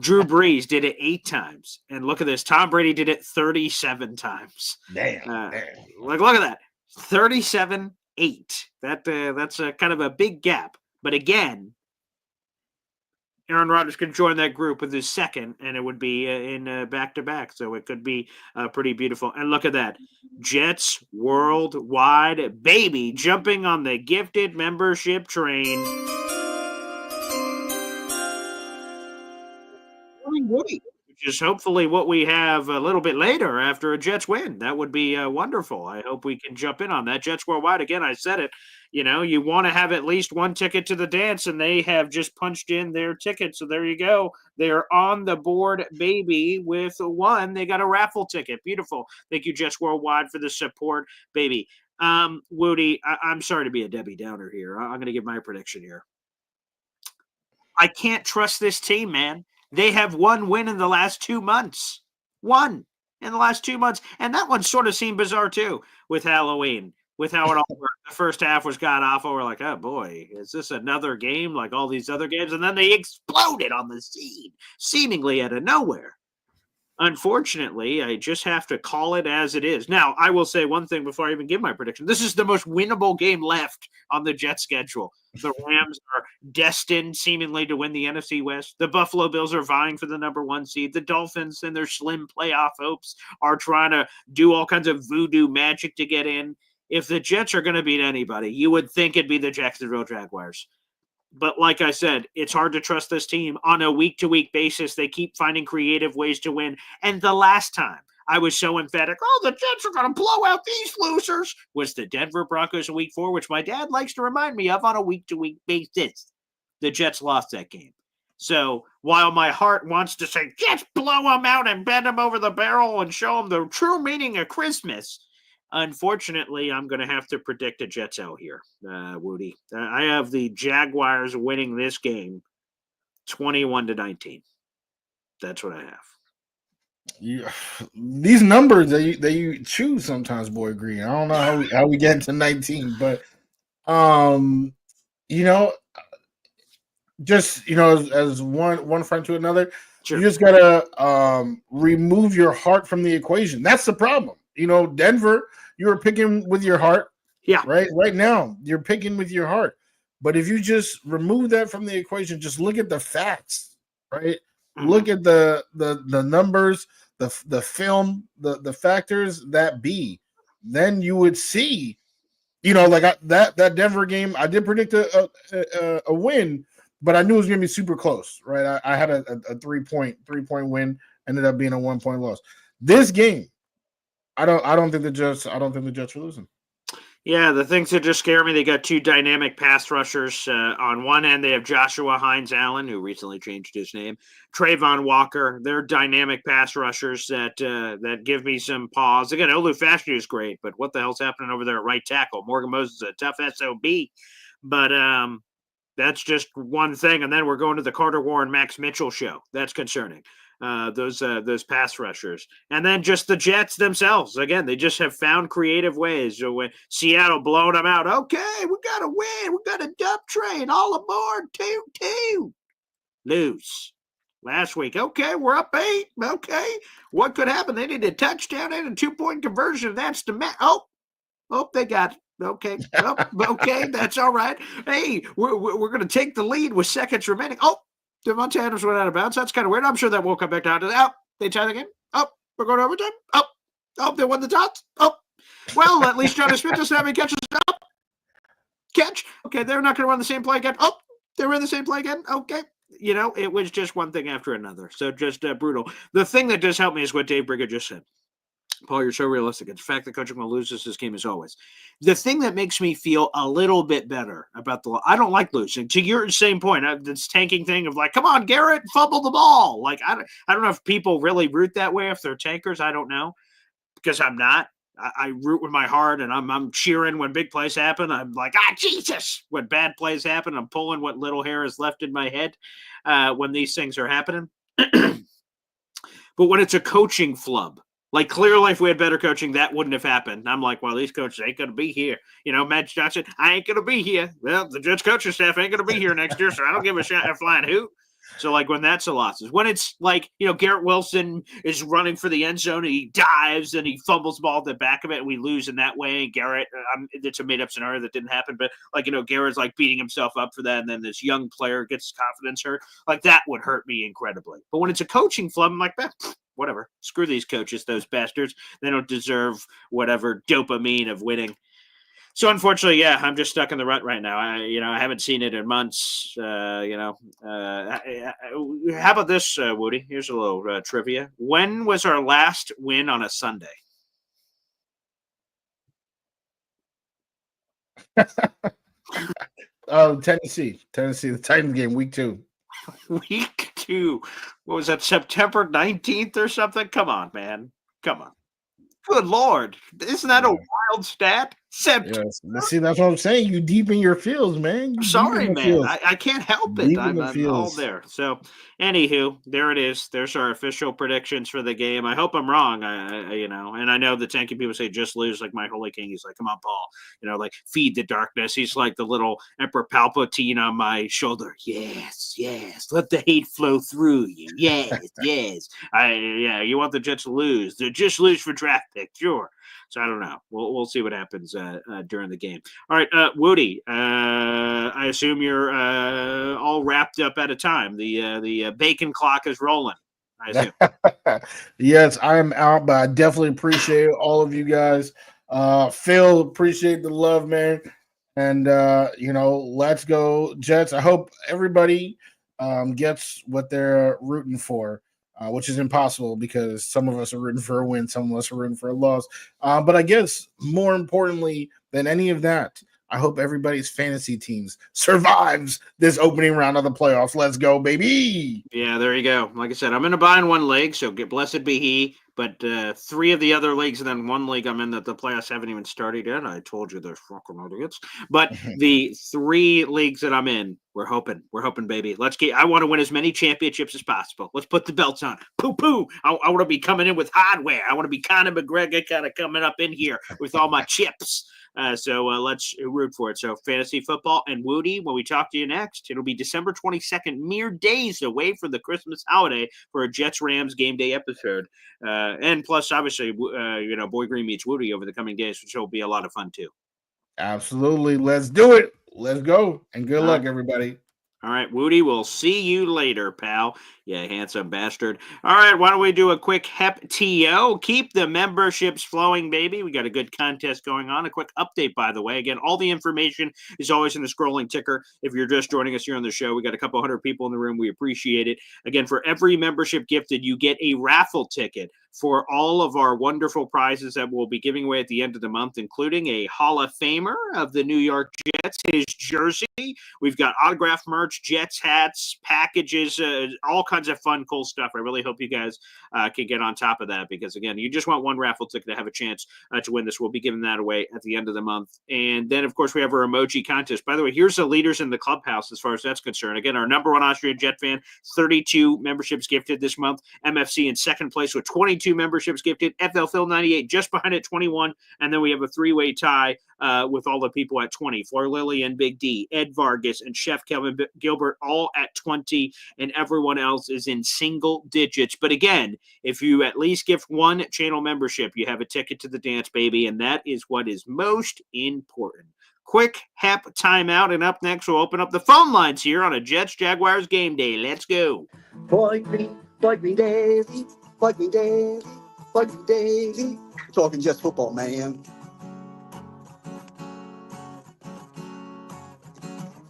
Drew Brees did it 8 times. And look at this. Tom Brady did it 37 times. Damn. Look at that. 37-8. That's a kind of a big gap. But again, Aaron Rodgers could join that group with his second, and it would be in back-to-back. So it could be pretty beautiful. And look at that. Jets worldwide, baby, jumping on the gifted membership train. Green Wudi, which is hopefully what we have a little bit later after a Jets win. That would be wonderful. I hope we can jump in on that. Jets worldwide, again, I said it. You want to have at least 1 ticket to the dance, and they have just punched in their ticket. So there you go. They are on the board, baby, with 1. They got a raffle ticket. Beautiful. Thank you, Jets Worldwide, for the support, baby. Wudi, I'm sorry to be a Debbie Downer here. I'm going to give my prediction here. I can't trust this team, man. They have 1 win in the last 2 months. 1 in the last 2 months. And that one sort of seemed bizarre, too, with Halloween. With how it all worked. The first half was god awful. We're like, oh boy, is this another game like all these other games? And then they exploded on the scene, seemingly out of nowhere. Unfortunately, I just have to call it as it is. Now, I will say one thing before I even give my prediction. This is the most winnable game left on the Jets schedule. The Rams are destined seemingly to win the NFC West. The Buffalo Bills are vying for the number 1 seed. The Dolphins and their slim playoff hopes are trying to do all kinds of voodoo magic to get in. If the Jets are going to beat anybody, you would think it'd be the Jacksonville Jaguars. But like I said, it's hard to trust this team on a week-to-week basis. They keep finding creative ways to win. And the last time I was so emphatic, the Jets are going to blow out these losers, was the Denver Broncos in week 4, which my dad likes to remind me of on a week-to-week basis. The Jets lost that game. So while my heart wants to say, just blow them out and bend them over the barrel and show them the true meaning of Christmas, unfortunately, I'm going to have to predict a Jets L here, Wudi. I have the Jaguars winning this game 21-19. That's what I have. These numbers that you choose sometimes, boy Green. I don't know how we get to 19, but you know, just as one friend to another, Sure. you just gotta remove your heart from the equation. That's the problem. Denver, you were picking with your heart. Yeah. Right now, you're picking with your heart. But if you just remove that from the equation, just look at the facts, right? Mm-hmm. Look at the numbers, the film, the factors that be. Then you would see, that Denver game. I did predict a win, but I knew it was going to be super close, right? I had a 3-point win, ended up being a 1-point loss. This game, I don't think the Jets are losing. Yeah, the things that just scare me, they got two dynamic pass rushers. On one end, they have Joshua Hines-Allen, who recently changed his name, Trayvon Walker. They're dynamic pass rushers that give me some pause. Again, Olu Fashanu is great, but what the hell's happening over there at right tackle? Morgan Moses is a tough SOB, but that's just one thing. And then we're going to the Carter Warren Max Mitchell show. That's concerning. Those pass rushers, and then just the Jets themselves. Again, they just have found creative ways. So when Seattle blowing them out, okay, we got to win. We got a dump train. All aboard, 2-2. Lose. Last week, okay, we're up 8. Okay, what could happen? They need a touchdown and a 2-point conversion. That's the Oh, they got it. Okay, okay, that's all right. Hey, we're going to take the lead with seconds remaining. Oh, Devontae Adams went out of bounds. That's kind of weird. I'm sure that will come back down to that. They tie the game. We're going to overtime. They won the toss. Well, at least Johnny Smith doesn't have any catches. Catch. Okay, they're not going to run the same play again. They're in the same play again. Okay. It was just one thing after another. So just brutal. The thing that does help me is what Dave Brigger just said. Paul, you're so realistic. It's the fact that coaching will lose this game as always. The thing that makes me feel a little bit better about I don't like losing. To your same point, this tanking thing of like, come on, Garrett, fumble the ball. Like, I don't know if people really root that way, if they're tankers. I don't know, because I'm not. I root with my heart, and I'm cheering when big plays happen. I'm like, Jesus! When bad plays happen, I'm pulling what little hair is left in my head when these things are happening. But when it's a coaching flub, like, clearly, if we had better coaching, that wouldn't have happened. I'm like, well, these coaches ain't going to be here. Matt Johnson, I ain't going to be here. Well, the Jets coaching staff ain't going to be here next year, so I don't give a shit a flying hoot. So, like, when that's a loss. When it's like, Garrett Wilson is running for the end zone, and he dives, and he fumbles the ball at the back of it, and we lose in that way. And Garrett, it's a made-up scenario that didn't happen, but, like, Garrett's, like, beating himself up for that, and then this young player gets his confidence hurt. Like, that would hurt me incredibly. But when it's a coaching flub, I'm like, whatever. Screw these coaches, those bastards. They don't deserve whatever dopamine of winning. So unfortunately, yeah, I'm just stuck in the rut right now. I haven't seen it in months. How about this, Woody? Here's a little trivia. When was our last win on a Sunday? Tennessee, the Titans game, week 2. Week 2. What was that, September 19th or something? Come on, man. Come on. Good Lord. Isn't that a wild stat? Yes. See, that's what I'm saying. You deep in your feels, man. Sorry, man. I can't help it. I'm all there. So, anywho, there it is. There's our official predictions for the game. I hope I'm wrong. And I know the tanky people say just lose, like my Holy King. He's like, come on, Paul. Like, feed the darkness. He's like the little Emperor Palpatine on my shoulder. Yes. Let the hate flow through you. Yes. You want the Jets to lose. They just lose for draft pick. Sure. So I don't know. We'll see what happens during the game. All right, Woody. I assume you're all wrapped up at a time. The bacon clock is rolling. I assume. Yes, I am out, but I definitely appreciate all of you guys. Phil, appreciate the love, man. And let's go Jets. I hope everybody gets what they're rooting for. Which is impossible because some of us are rooting for a win, some of us are rooting for a loss. But I guess more importantly than any of that, I hope everybody's fantasy teams survives this opening round of the playoffs. Let's go, baby. Yeah, there you go. Like I said, I'm in a buy in one league, so blessed be he. But 3 of the other leagues, and then 1 league I'm in that the playoffs haven't even started yet. I told you they're fucking idiots. But the 3 leagues that I'm in, we're hoping, baby. I want to win as many championships as possible. Let's put the belts on. Poo. I want to be coming in with hardware. I want to be Conor McGregor kind of coming up in here with all my chips. So let's root for it. So fantasy football and Wudi, when we talk to you next, it'll be December 22nd, mere days away from the Christmas holiday for a Jets-Rams game day episode. And plus, obviously, Boy Green meets Wudi over the coming days, which will be a lot of fun too. Absolutely. Let's do it. Let's go. And good luck, everybody. All right, Wudi, we'll see you later, pal. Yeah, handsome bastard. All right, why don't we do a quick HEP-TO? Keep the memberships flowing, baby. We got a good contest going on. A quick update, by the way. Again, all the information is always in the scrolling ticker. If you're just joining us here on the show, we got a couple hundred people in the room. We appreciate it. Again, for every membership gifted, you get a raffle ticket for all of our wonderful prizes that we'll be giving away at the end of the month, including a Hall of Famer of the New York Jets, his jersey. We've got autographed merch, Jets hats, packages, all kinds of fun, cool stuff. I really hope you guys can get on top of that because, again, you just want one raffle ticket to have a chance to win this. We'll be giving that away at the end of the month. And then, of course, we have our emoji contest. By the way, here's the leaders in the clubhouse as far as that's concerned. Again, our number 1 Austrian Jet fan, 32 memberships gifted this month. MFC in second place with 22 memberships gifted. FL Phil 98 just behind at 21. And then we have a 3-way tie with all the people at 20. Fleur Lily and Big D, Ed Vargas, and Chef Kelvin Gilbert all at 20. And everyone else is in single digits. But again, if you at least gift 1 channel membership, you have a ticket to the dance, baby. And that is what is most important. Quick HEP timeout. And up next, we'll open up the phone lines here on a Jets Jaguars game day. Let's go. Boy Green Daily. Boy Green Daily. Boy Green Daily. Talking just football, man.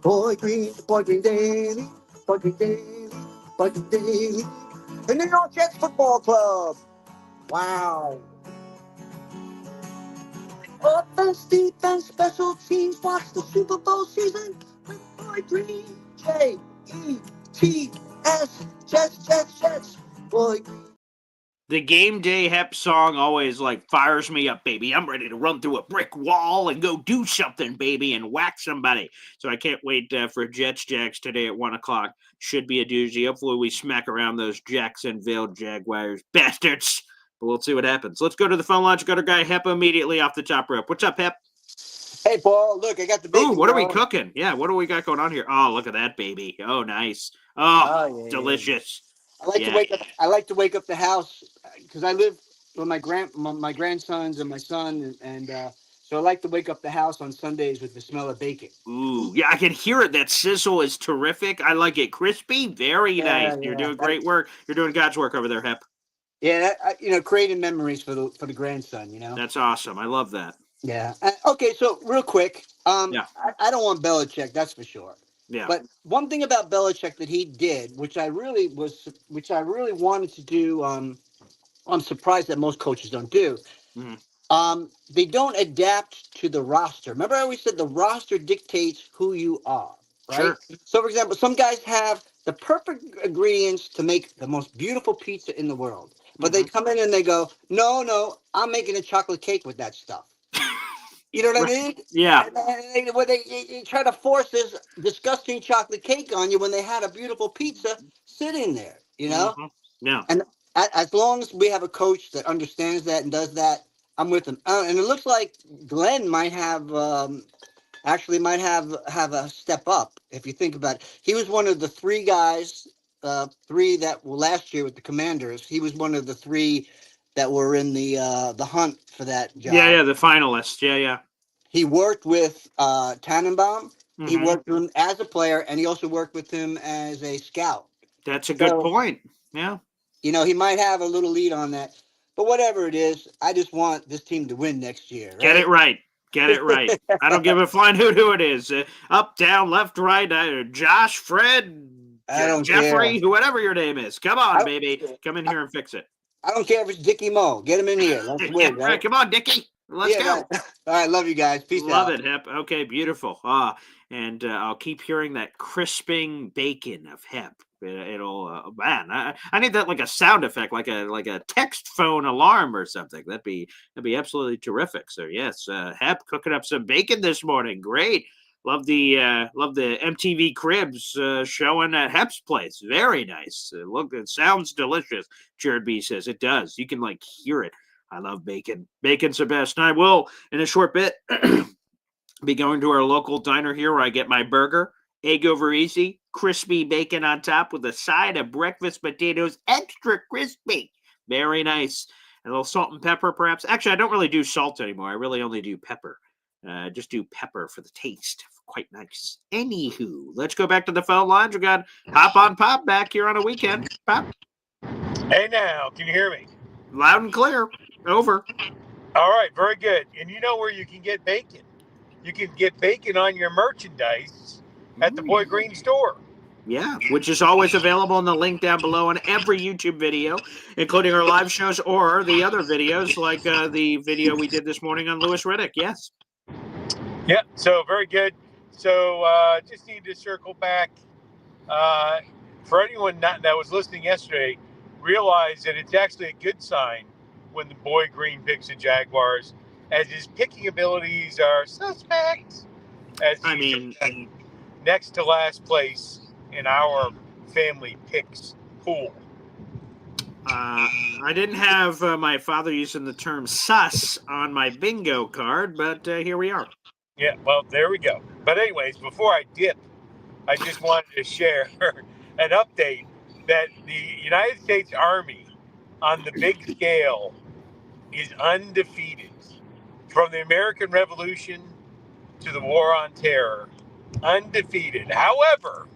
Boy Green Daily. Boy Green Daily. Boy Green Daily. The New York Jets Football Club. Wow. Offense, defense, special teams. Watch the Super Bowl season with Boy Green. Jets. Jets. Boy Green. The game day HEP song always fires me up, baby. I'm ready to run through a brick wall and go do something, baby, and whack somebody. So I can't wait for Jets Jags today at 1 o'clock. Should be a doozy. Hopefully we smack around those Jacksonville Jaguars bastards. But we'll see what happens. Let's go to the phone line. Got our guy HEP immediately off the top rope. What's up, HEP? Hey, Paul, look, I got the bacon. Ooh, what are we cooking? Yeah, what do we got going on here? Oh, look at that, baby. Oh, nice. Oh, delicious. Yeah. I like to wake up the house because I live with my grandsons and my son, and so I like to wake up the house on Sundays with the smell of bacon. Ooh, yeah, I can hear it. That sizzle is terrific. I like it crispy. Very nice. You're doing great work. You're doing God's work over there, HEP. Yeah, creating memories for the grandson. That's awesome. I love that. Yeah. Okay, so real quick, I don't want Belichick, that's for sure. Yeah. But one thing about Belichick that he did, which I really wanted to do, I'm surprised that most coaches don't do. Mm-hmm. They don't adapt to the roster. Remember, I always said the roster dictates who you are, right? Sure. So, for example, some guys have the perfect ingredients to make the most beautiful pizza in the world, but they come in and they go, "No, I'm making a chocolate cake with that stuff." You know what I mean? Yeah. And they try to force this disgusting chocolate cake on you when they had a beautiful pizza sitting there, Mm-hmm. Yeah. And as long as we have a coach that understands that and does that, I'm with him. And it looks like Glenn might have a step up if you think about it. He was one of the 3 guys, 3 that were last year with the Commanders. He was one of the 3 that were in the hunt for that job. Yeah, the finalists. Yeah. He worked with Tannenbaum. Mm-hmm. He worked with him as a player, and he also worked with him as a scout. That's a good point. Yeah. He might have a little lead on that. But whatever it is, I just want this team to win next year. Right? Get it right. I don't give a flying hoot who it is. Up, down, left, right, Josh, Fred, Jeffrey, whatever your name is. Come on, baby. Come in here and fix it. I don't care if it's Dickie Moe. Get him in here. Let's win. Right? Come on, Dickie. Let's go. All right, love you guys. Peace Love out. it, Hep. Okay, beautiful. And I'll keep hearing that crisping bacon of Hep. It'll man, I need that like a sound effect, like a text phone alarm or something. That'd be absolutely terrific. So yes, Hep cooking up some bacon this morning. Great. Love the MTV Cribs showing at Hep's place. Very nice. It sounds delicious. Jared B says it does. You can like hear it. I love bacon. Bacon's the best. And I will, in a short bit, be going to our local diner here where I get my burger, egg over easy, crispy bacon on top with a side of breakfast potatoes, extra crispy. Very nice. And a little salt and pepper, perhaps. Actually, I don't really do salt anymore. I really only do pepper. Just do pepper for the taste. Quite nice. Anywho, let's go back to the phone lines. We got Hop on Pop back here on a weekend. Pop. Hey now, can you hear me? Loud and clear. Over. All right, very good. And you know where you can get bacon? You can get bacon on your merchandise at the Boy Green store. Yeah, which is always available in the link down below on every YouTube video, including our live shows or the other videos like the video we did this morning on Lewis Riddick. Yes. Yeah, so very good. So just need to circle back. For anyone that was listening yesterday, realize that it's actually a good sign when the Boy Green picks the Jaguars, as his picking abilities are suspect. As he's next to last place in our family picks pool. I didn't have my father using the term sus on my bingo card, but here we are. Yeah, well, there we go. But anyways, before I dip, I just wanted to share an update that the United States Army on the big scale is undefeated. From the American Revolution to the War on Terror, undefeated. However,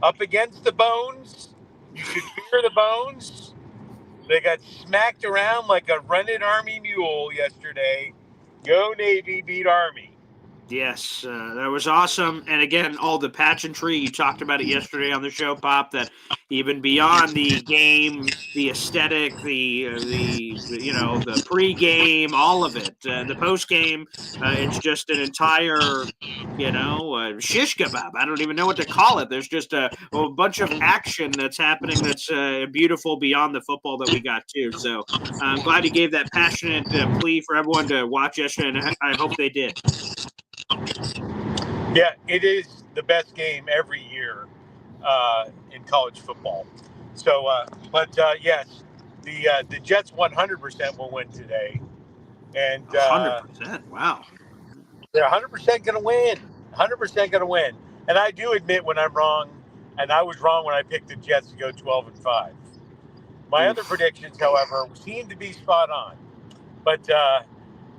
up against the Bones, you should fear the Bones. They got smacked around like a rented Army mule yesterday. Go Navy, beat Army. Yes, that was awesome. And again, all the pageantry, you talked about it yesterday on the show, Pop, that even beyond the game, the aesthetic, the pre-game, all of it, the post-game, it's just an entire, shish kebab. I don't even know what to call it. There's just a bunch of action that's happening that's beautiful beyond the football that we got too. So I'm glad you gave that passionate plea for everyone to watch yesterday, and I hope they did. Yeah, it is the best game every year in college football. So, yes, the Jets 100% will win today, and 100%. Wow, they're 100% going to win. 100% going to win. And I do admit when I'm wrong, and I was wrong when I picked the Jets to go 12-5. My other predictions, however, seem to be spot on. But I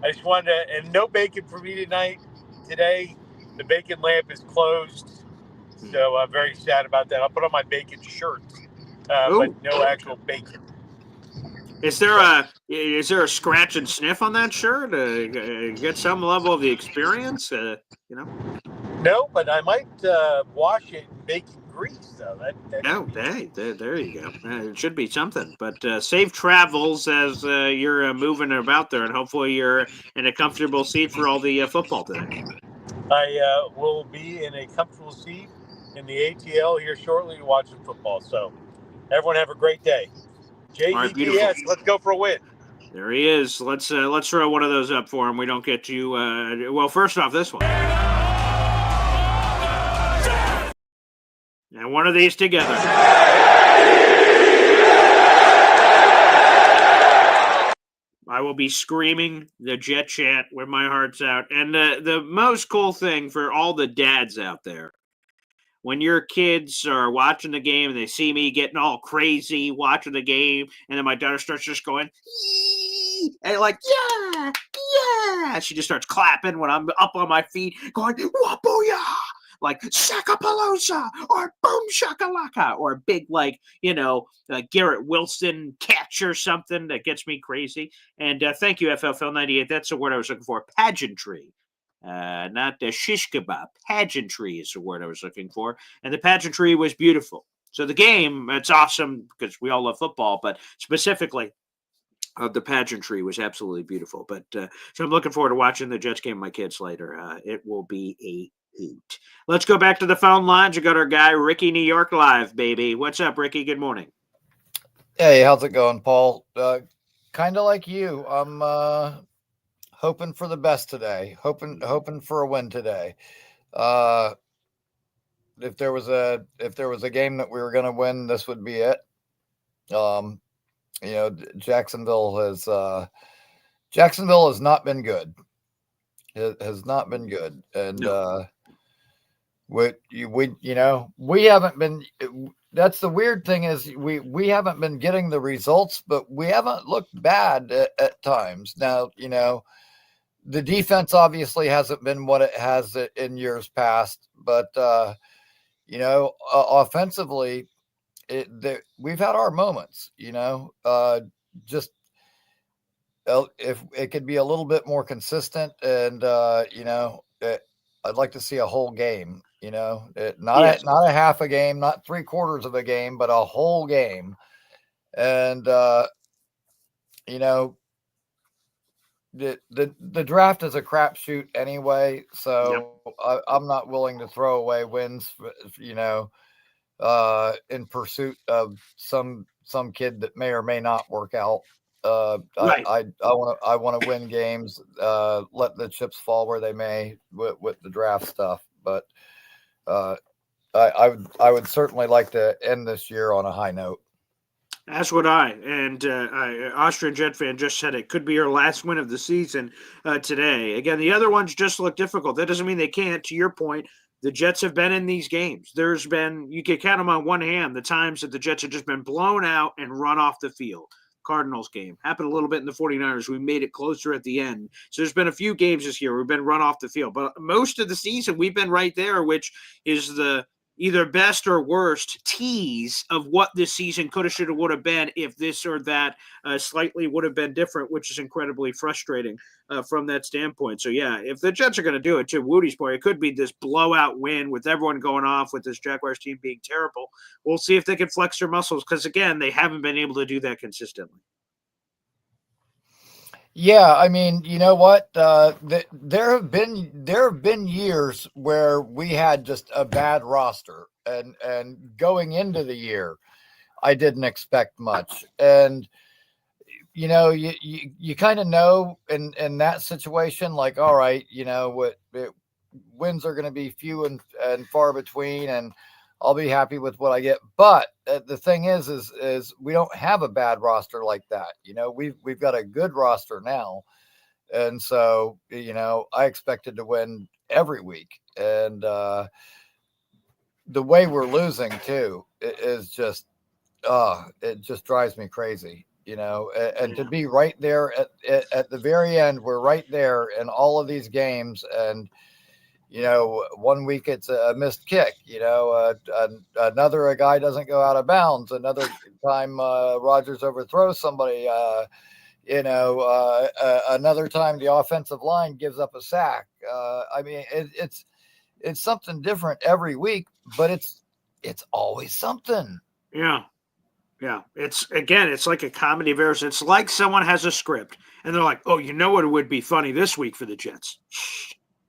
just wanted to, and no bacon for me today. The bacon lamp is closed, so I'm very sad about that. I'll put on my bacon shirt, but no actual bacon. Is there a scratch and sniff on that shirt? Get some level of the experience, No, but I might wash it in bacon grease, though. There you go. It should be something. But safe travels as you're moving about there, and hopefully you're in a comfortable seat for all the football today. I will be in a comfortable seat in the ATL here shortly watching football. So everyone have a great day. JVPS, let's go for a win. There he is. Let's throw one of those up for him. We don't get you. Well, first off, this one. And one of these together. I will be screaming the Jet Chat where my heart's out. And the most cool thing for all the dads out there, when your kids are watching the game and they see me getting all crazy watching the game, and then my daughter starts just going, yee! And like, yeah. She just starts clapping when I'm up on my feet, going, wabooyah! Like Shakapalooza or Boom Shakalaka or a big Garrett Wilson catch or something that gets me crazy. And thank you, FFL 98. That's the word I was looking for. Pageantry. Not the shish kebab. Pageantry is the word I was looking for. And the pageantry was beautiful. So the game, it's awesome because we all love football, but specifically The pageantry was absolutely beautiful. But so I'm looking forward to watching the Jets game with my kids later. It will be a hoot. Let's go back to the phone lines. We got our guy Ricky, New York, live, baby. What's up, Ricky? Good morning. Hey, how's it going, Paul? Kind of like you. I'm hoping for the best today. Hoping for a win today. If there was a game that we were going to win, this would be it. Jacksonville has not been good. It has not been good, and No. we haven't been. That's the weird thing is we haven't been getting the results, but we haven't looked bad at times. Now, the defense obviously hasn't been what it has in years past, but offensively, we've had our moments. Just if it could be a little bit more consistent, and I'd like to see a whole game. Not a half a game, not 3/4 of a game, but a whole game. And the draft is a crapshoot anyway, so I'm not willing to throw away wins, in pursuit of some kid that may or may not work out. Right. I want to win games. Let the chips fall where they may with the draft stuff, but I would certainly like to end this year on a high note. That's what and Austrian Jet fan just said it could be your last win of the season today. Again, the other ones just look difficult. That doesn't mean they can't. To your point, the Jets have been in these games. There's been, you can count them on one hand, the times that the Jets have just been blown out and run off the field. Cardinals game happened a little bit in the 49ers. We made it closer at the end. So there's been a few games this year we've been run off the field, but most of the season we've been right there, which is the either best or worst tease of what this season could have, should have, would have been if this or that slightly would have been different, which is incredibly frustrating from that standpoint. So, yeah, if the Jets are going to do it, to Wudi's point, it could be this blowout win with everyone going off, with this Jaguars team being terrible. We'll see if they can flex their muscles because, again, they haven't been able to do that consistently. Yeah, I mean, you know what? There have been years where we had just a bad roster, and going into the year, I didn't expect much. And you kind of know in that situation, like, all right, wins are going to be few and far between, and I'll be happy with what I get. But the thing is we don't have a bad roster like that. We've got a good roster now. And so, I expected to win every week. And the way we're losing too is just, it just drives me crazy, and to be right there at the very end, we're right there in all of these games. And, 1 week it's a missed kick, another, a guy doesn't go out of bounds. Another time Rodgers overthrows somebody, another time the offensive line gives up a sack. I mean, it's something different every week, but it's always something. Yeah. Yeah. It's like a comedy of errors. It's like someone has a script and they're like, oh, what would be funny this week for the Jets?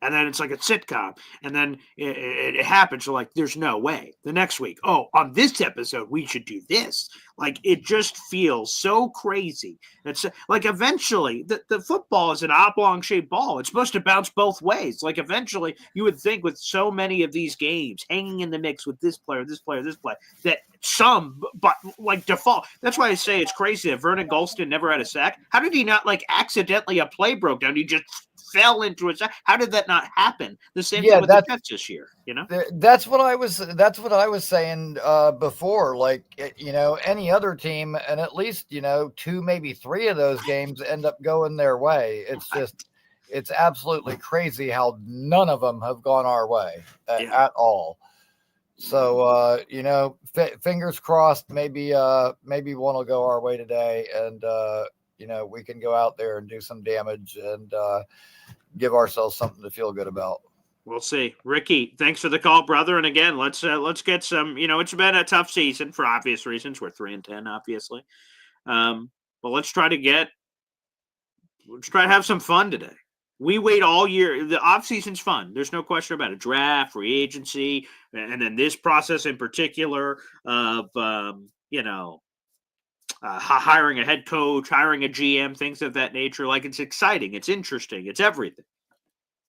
And then it's like a sitcom. And then it happens. You're like, there's no way. The next week, oh, on this episode, we should do this. Like, it just feels so crazy. It's like eventually the football is an oblong shaped ball. It's supposed to bounce both ways. Like, eventually you would think with so many of these games hanging in the mix with this player, that some, but like default. That's why I say it's crazy that Vernon Gholston never had a sack. How did he not, like, accidentally a play broke down? He just fell into it. How did that not happen? The same thing with the Jets this year, That's what I was saying before. Like, any other team, and at least 2, maybe 3 of those games end up going their way. It's just, it's absolutely crazy how none of them have gone our way at all. So fingers crossed. Maybe one will go our way today, and we can go out there and do some damage and give ourselves something to feel good about. We'll see. Ricky, thanks for the call, brother. And again, let's get some, it's been a tough season for obvious reasons. We're 3-10, obviously. But let's try to get Let's try to have some fun today. We wait all year. The offseason's fun. There's no question about it. Draft, free agency, and then this process in particular of, hiring a head coach, hiring a GM, things of that nature. Like, it's exciting. It's interesting. It's everything.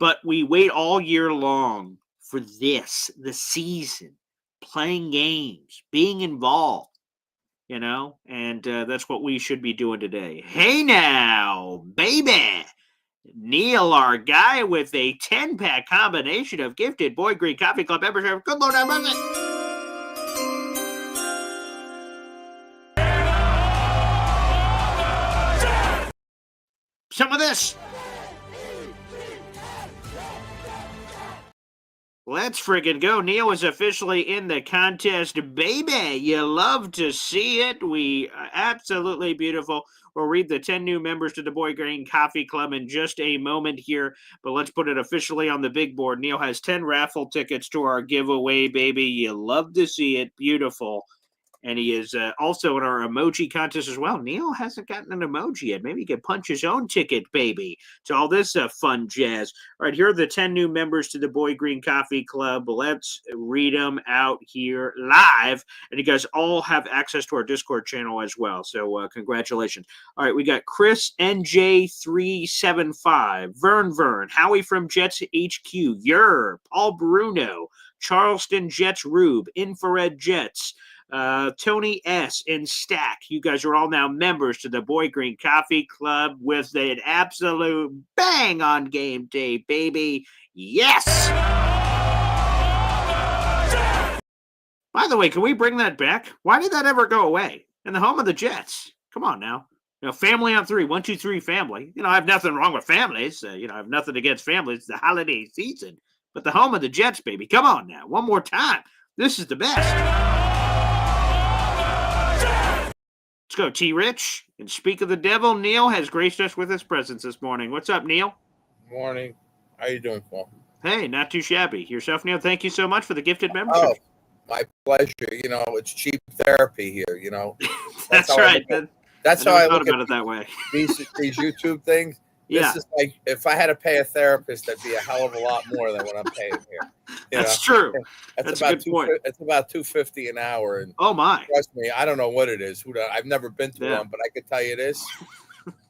But we wait all year long for this, the season, playing games, being involved. And that's what we should be doing today. Hey now, baby. Neil, our guy with a 10-pack combination of gifted Boy Green Coffee Club membership. Good Lord, have mercy. Some of this. Let's friggin' go. Neil is officially in the contest, baby. You love to see it. We absolutely beautiful. We'll read the 10 new members to the Boy Green Coffee Club in just a moment here, but let's put it officially on the big board. Neil has 10 raffle tickets to our giveaway, baby. You love to see it. Beautiful. And he is also in our emoji contest as well. Neil hasn't gotten an emoji yet. Maybe he could punch his own ticket, baby, to all this fun jazz. All right, here are the 10 new members to the Boy Green Coffee Club. Let's read them out here live. And you guys all have access to our Discord channel as well. So congratulations. All right, we got Chris NJ375, Vern, Howie from Jets HQ, Paul Bruno, Charleston Jets Rube, Infrared Jets, Tony S. and Stack. You guys are all now members to the Boy Green Coffee Club with an absolute bang on game day, baby. Yes! By the way, can we bring that back? Why did that ever go away? In the home of the Jets. Come on now. Family on three. 1, 2, 3, family. I have nothing wrong with families. I have nothing against families. It's the holiday season. But the home of the Jets, baby. Come on now. One more time. This is the best. Let's go, T-Rich. And speak of the devil, Neil has graced us with his presence this morning. What's up, Neil? Morning. How you doing, Paul? Hey, not too shabby. Yourself, Neil, thank you so much for the gifted membership. Oh, my pleasure. It's cheap therapy here, That's right. That's how I thought look about at it that way. these YouTube things. Yeah. This is like, if I had to pay a therapist, that'd be a hell of a lot more than what I'm paying here. That's true. That's a about good point. It's about $250 an hour, and oh my! Trust me, I don't know what it is. I've never been to one, but I can tell you this: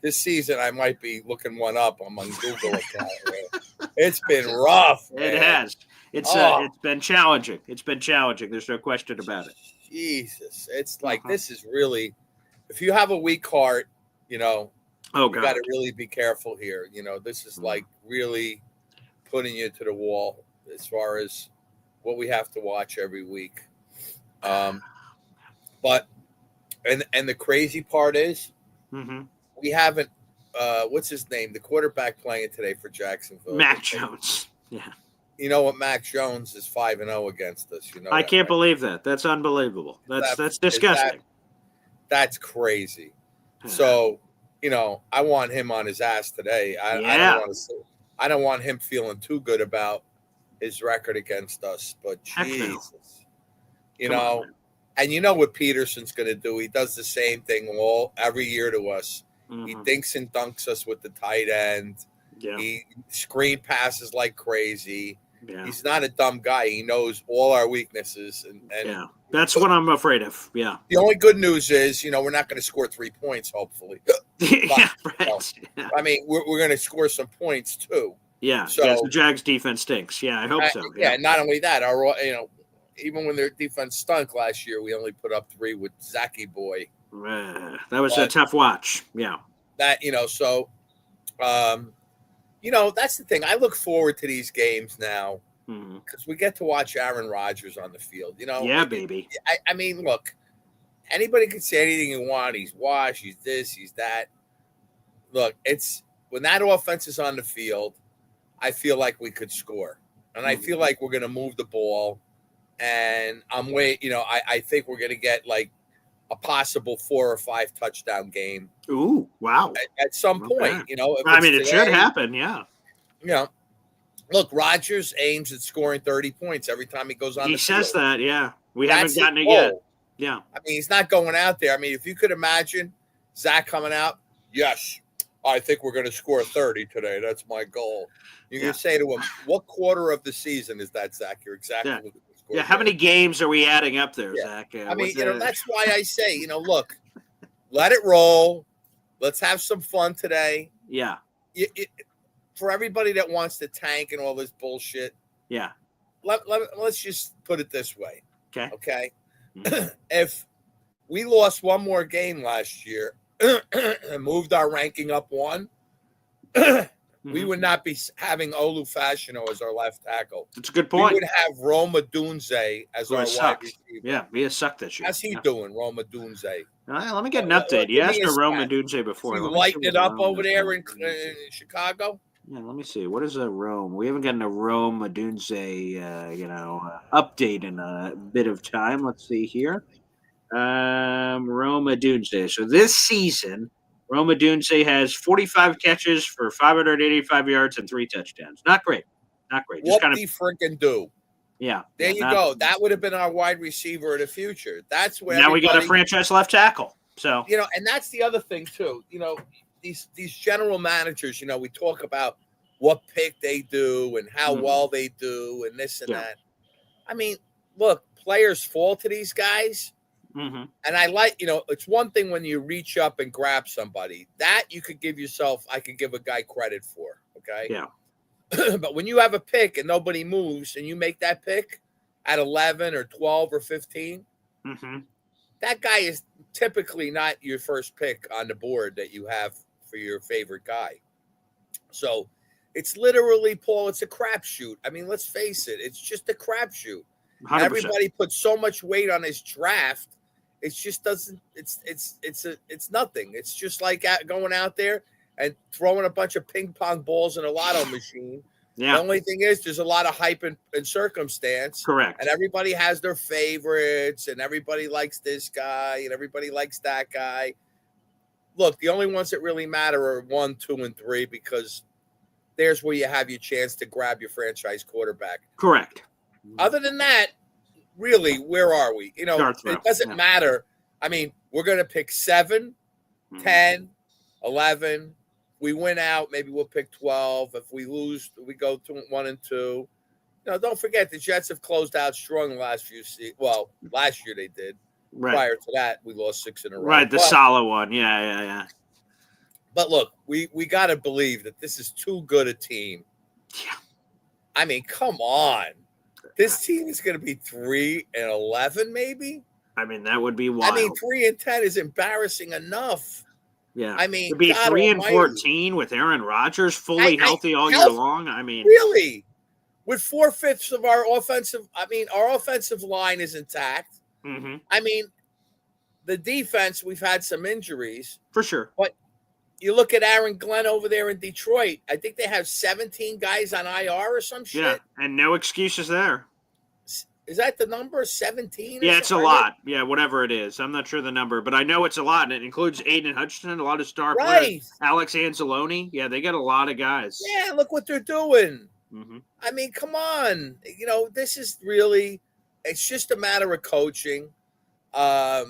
this season I might be looking one up on my Google account. It's been rough. Man. It has. It's been challenging. It's been challenging. There's no question about it. Jesus, it's like this is really. If you have a weak heart, Oh, you got to really be careful here. This is like really putting you to the wall as far as what we have to watch every week. But the crazy part is we haven't. What's his name? The quarterback playing today for Jacksonville, Mac Jones. Yeah. You know what? Mac Jones is 5-0 against us. I can't believe that. That's unbelievable. That's disgusting. That's crazy. So. I want him on his ass today. I don't want him feeling too good about his record against us. But Jesus, and you know what Peterson's going to do? He does the same thing every year to us. He dinks and dunks us with the tight end. Yeah. He screen passes like crazy. Yeah. He's not a dumb guy. He knows all our weaknesses. And yeah, that's what I'm afraid of. Yeah. The only good news is, we're not going to score 3 points, hopefully. Yeah, right. Yeah. I mean, we're going to score some points too. Yeah. So the Jags defense stinks. Yeah, I hope so. Yeah. Not only that, even when their defense stunk last year, we only put up 3 with Zachy Boy. That was a tough watch. Yeah. That's the thing. I look forward to these games now because we get to watch Aaron Rodgers on the field. Yeah, baby. I mean, look, anybody can say anything you want. He's washed. He's this. He's that. Look, it's when that offense is on the field, I feel like we could score, and I feel like we're going to move the ball. And I think we're going to get like a possible 4 or 5 touchdown game. Ooh, wow! At some point, it should happen. Yeah. Look, Rodgers aims at scoring 30 points every time he goes on. He says field. that. Yeah, we haven't gotten it yet. Yeah. I mean, he's not going out there. I mean, if you could imagine Zach coming out, yes, I think we're going to score 30 today. That's my goal. You can Yeah. say to him, what quarter of the season is that, Zach? You're exactly Yeah. what the score. Yeah, how many games are we adding up there, Yeah. Zach? I mean, that's why I say, look, let it roll. Let's have some fun today. Yeah. For everybody that wants to tank and all this bullshit. Yeah. Let's just put it this way. Okay. Mm-hmm. If we lost one more game last year and moved our ranking up one, we would not be having Olu Fashino as our left tackle. That's a good point. We would have Roma Dunze as our wide receiver. Yeah, he has sucked this year. How's he doing, Roma Dunze? Let me get an update. You asked for Roma Dunze before. You lighting it up over there in Chicago? Yeah, let me see. What is a Rome? We haven't gotten a Roma Dunze, update in a bit of time. Let's see here. Roma Dunze. So this season, Roma Dunze has 45 catches for 585 yards and 3 touchdowns. Not great. Not great. Just what do you freaking do? Yeah. There you go. That would have been our wide receiver of the future. That's where now we got a franchise left tackle. So and that's the other thing too. These general managers, we talk about what pick they do and how well they do and this and that. I mean, look, players fall to these guys. Mm-hmm. And I like, it's one thing when you reach up and grab somebody that you could give yourself, I could give a guy credit for. Okay. Yeah. But when you have a pick and nobody moves and you make that pick at 11 or 12 or 15, that guy is typically not your first pick on the board that you have for your favorite guy. So it's literally, Paul, it's a crapshoot. I mean, let's face it. It's just a crapshoot. Everybody puts so much weight on his draft. It just doesn't, it's nothing. It's just like going out there and throwing a bunch of ping pong balls in a lotto machine. Yeah. The only thing is there's a lot of hype and circumstance. Correct. And everybody has their favorites and everybody likes this guy and everybody likes that guy. Look, the only ones that really matter are 1, 2, and 3 because there's where you have your chance to grab your franchise quarterback. Correct. Other than that, really, where are we? It doesn't matter. I mean, we're going to pick 7, 10, 11. We win out, maybe we'll pick 12. If we lose, we go to 1 and 2. Don't forget the Jets have closed out strong the last few seasons. Well, last year they did. Right. Prior to that, we lost 6 in a row. Right, the Salah one. Yeah. But look, we got to believe that this is too good a team. Yeah. I mean, come on. This team is going to be 3-11, maybe. I mean, that would be wild. I mean, 3-10 is embarrassing enough. Yeah. I mean, to be 3-14 with Aaron Rodgers fully healthy all year long. I mean, really, with 4/5 of our offensive line is intact. Mm-hmm. I mean, the defense, we've had some injuries for sure. But you look at Aaron Glenn over there in Detroit. I think they have 17 guys on IR or some shit. Yeah, and no excuses there. Is that the number 17? Yeah, it's a lot. Yeah, whatever it is. I'm not sure the number, but I know it's a lot. And it includes Aiden Hutchinson, a lot of star players. Alex Anzalone. Yeah, they got a lot of guys. Yeah, look what they're doing. Mm-hmm. I mean, come on. This is really, it's just a matter of coaching. I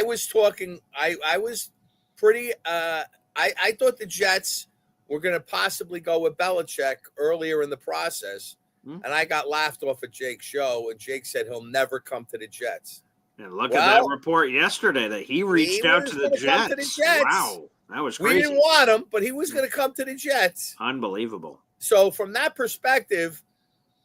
was talking, I was pretty, I thought the Jets were going to possibly go with Belichick earlier in the process. And I got laughed off at Jake's show, and Jake said he'll never come to the Jets. And look at that report yesterday that he reached out to the Jets. Wow, that was crazy. We didn't want him, but he was going to come to the Jets. Unbelievable. So from that perspective,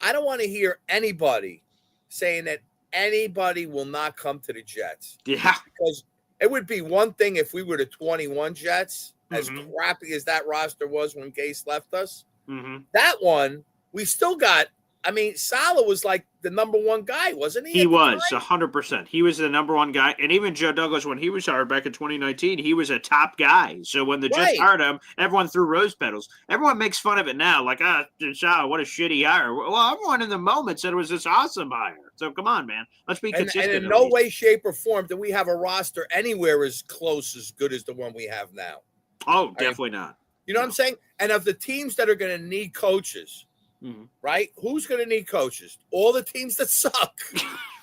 I don't want to hear anybody saying that anybody will not come to the Jets. Yeah. Because it would be one thing if we were the 21 Jets, as crappy as that roster was when Gase left us. Mm-hmm. That one, we still got, Salah was like the number one guy, wasn't he? He was 100%. He was the number one guy. And even Joe Douglas, when he was hired back in 2019, he was a top guy. So when the Jets hired him, everyone threw rose petals. Everyone makes fun of it now. Like, Salah, what a shitty hire. Well, everyone in the moment said it was this awesome hire. So come on, man. Let's be consistent. And in no way, shape, or form do we have a roster anywhere as close, as good as the one we have now. Oh, definitely not. You know what I'm saying? And of the teams that are going to need coaches, right? Who's going to need coaches? All the teams that suck.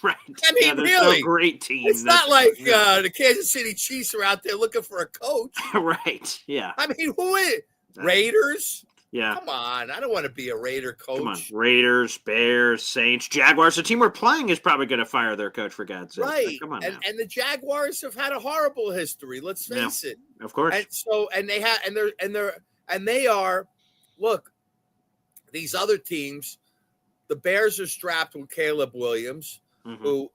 Right. I mean, really, no great team. It's not like the Kansas City Chiefs are out there looking for a coach. Right. Yeah. I mean, who is Raiders? Yeah. Come on. I don't want to be a Raider coach. Come on. Raiders, Bears, Saints, Jaguars. The team we're playing is probably going to fire their coach, for God's sake. Right. Come on. And the Jaguars have had a horrible history. Let's face it. Of course. And they are, look, these other teams, the Bears are strapped with Caleb Williams, who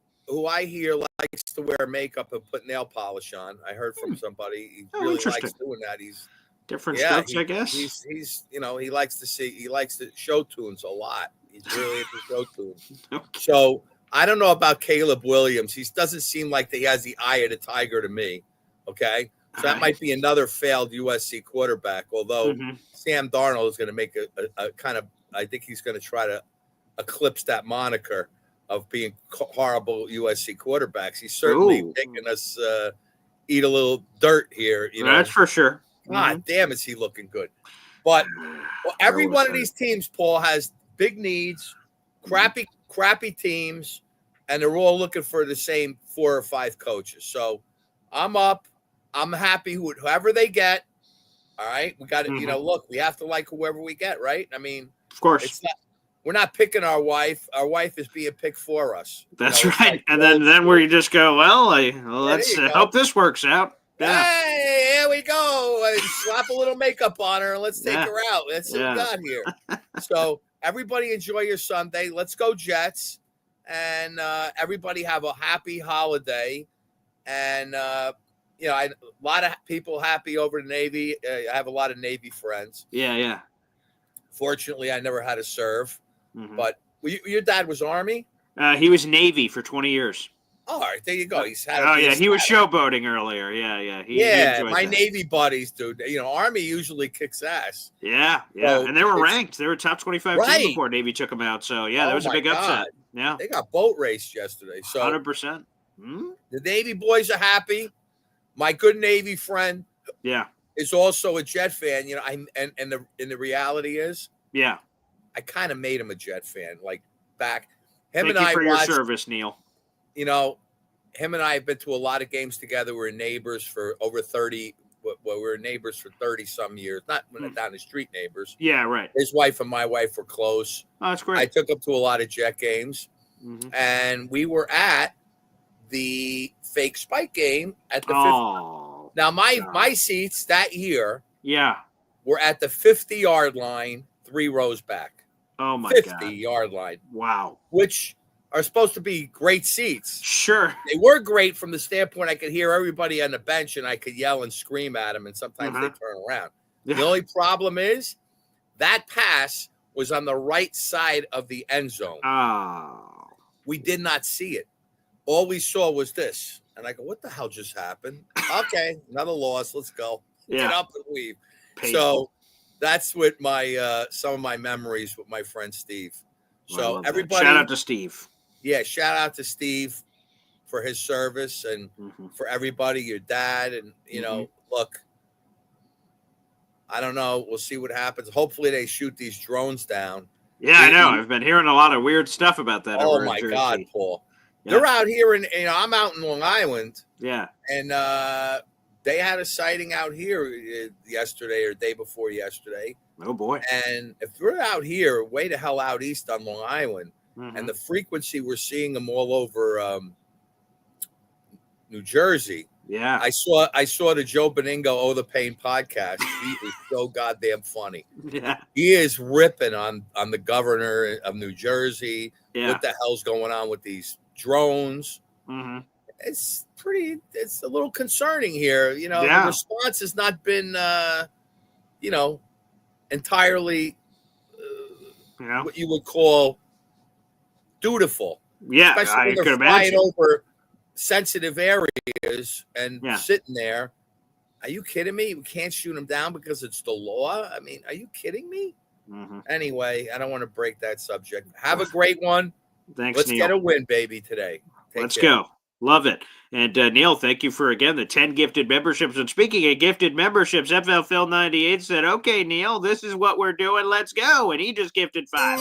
I hear likes to wear makeup and put nail polish on. I heard from somebody he really likes doing that. He's different strokes, I guess. He's he likes to show tunes a lot. He's really into show tunes. Okay. So I don't know about Caleb Williams. He doesn't seem like he has the eye of the tiger to me. Okay. So that might be another failed USC quarterback, although Sam Darnold is going to make a kind of, I think he's going to try to eclipse that moniker of being horrible USC quarterbacks. He's certainly making us eat a little dirt here. That's for sure. God damn, is he looking good? But every one of these teams, Paul, has big needs, crappy teams, and they're all looking for the same 4 or 5 coaches. So I'm up. I'm happy whoever they get. All right. We got to, look, we have to like whoever we get, right? I mean, of course. We're not picking our wife. Our wife is being picked for us. That's right. Like, and then where you just go, let's hope this works out. Yeah. Hey, here we go. And slap a little makeup on her and let's take her out. That's what we got here. So everybody enjoy your Sunday. Let's go Jets. And everybody have a happy holiday. And, a lot of people happy over the Navy. I have a lot of Navy friends. Yeah. Fortunately, I never had to serve. But your dad was Army? He was Navy for 20 years. All right, there you go. He was showboating earlier. Yeah. My Navy buddies, dude. Army usually kicks ass. Yeah. So and they were ranked. They were top 25 team before Navy took them out. So that was a big upset. Yeah, they got boat raced yesterday. So 100%. The Navy boys are happy. My good Navy friend, is also a Jet fan. And the reality is, I kind of made him a Jet fan. Like back, Thank you for your service, Neil. Him and I have been to a lot of games together. We're neighbors for over 30. Well, we were neighbors for 30 some years. Not down the street neighbors. Yeah, right. His wife and my wife were close. Oh, that's great. I took him to a lot of Jet games, and we were at the fake Spike game at the 50. Now my seats that year, were at the 50-yard line, 3 rows back. Oh my 50-yard line. Wow. Which are supposed to be great seats. Sure. They were great from the standpoint I could hear everybody on the bench and I could yell and scream at them, and sometimes they turn around. The only problem is that pass was on the right side of the end zone. Oh. We did not see it. All we saw was this. And I go, what the hell just happened? Okay, another loss. Let's go. Get up and leave. Painful. So that's what my some of my memories with my friend Steve. So everybody, shout out to Steve. Yeah, shout out to Steve for his service and for everybody, your dad, and look, I don't know. We'll see what happens. Hopefully they shoot these drones down. Yeah, I know. I've been hearing a lot of weird stuff about that. Oh my God, Paul. Yeah. They're out here I'm out in Long Island. Yeah. And they had a sighting out here yesterday or day before yesterday. Oh boy. And if we're out here, way the hell out east on Long Island, and the frequency we're seeing them all over New Jersey. Yeah. I saw the Joe Beningo Oh the Pain podcast. He is so goddamn funny. Yeah. He is ripping on the governor of New Jersey. Yeah. What the hell's going on with these drones? It's a little concerning here. The response has not been entirely what you would call dutiful. Yeah, especially when they're flying over sensitive areas and sitting there. Are you kidding me? We can't shoot them down because it's the law. I mean, are you kidding me? Anyway, I don't want to break that subject. Have a great one. Thanks, Let's Neil. get a win, baby, today. Let's go. Love it. And Neil, thank you for, again, the 10 gifted memberships. And speaking of gifted memberships, FL Phil 98 said, okay, Neil, this is what we're doing. Let's go. And he just gifted 5.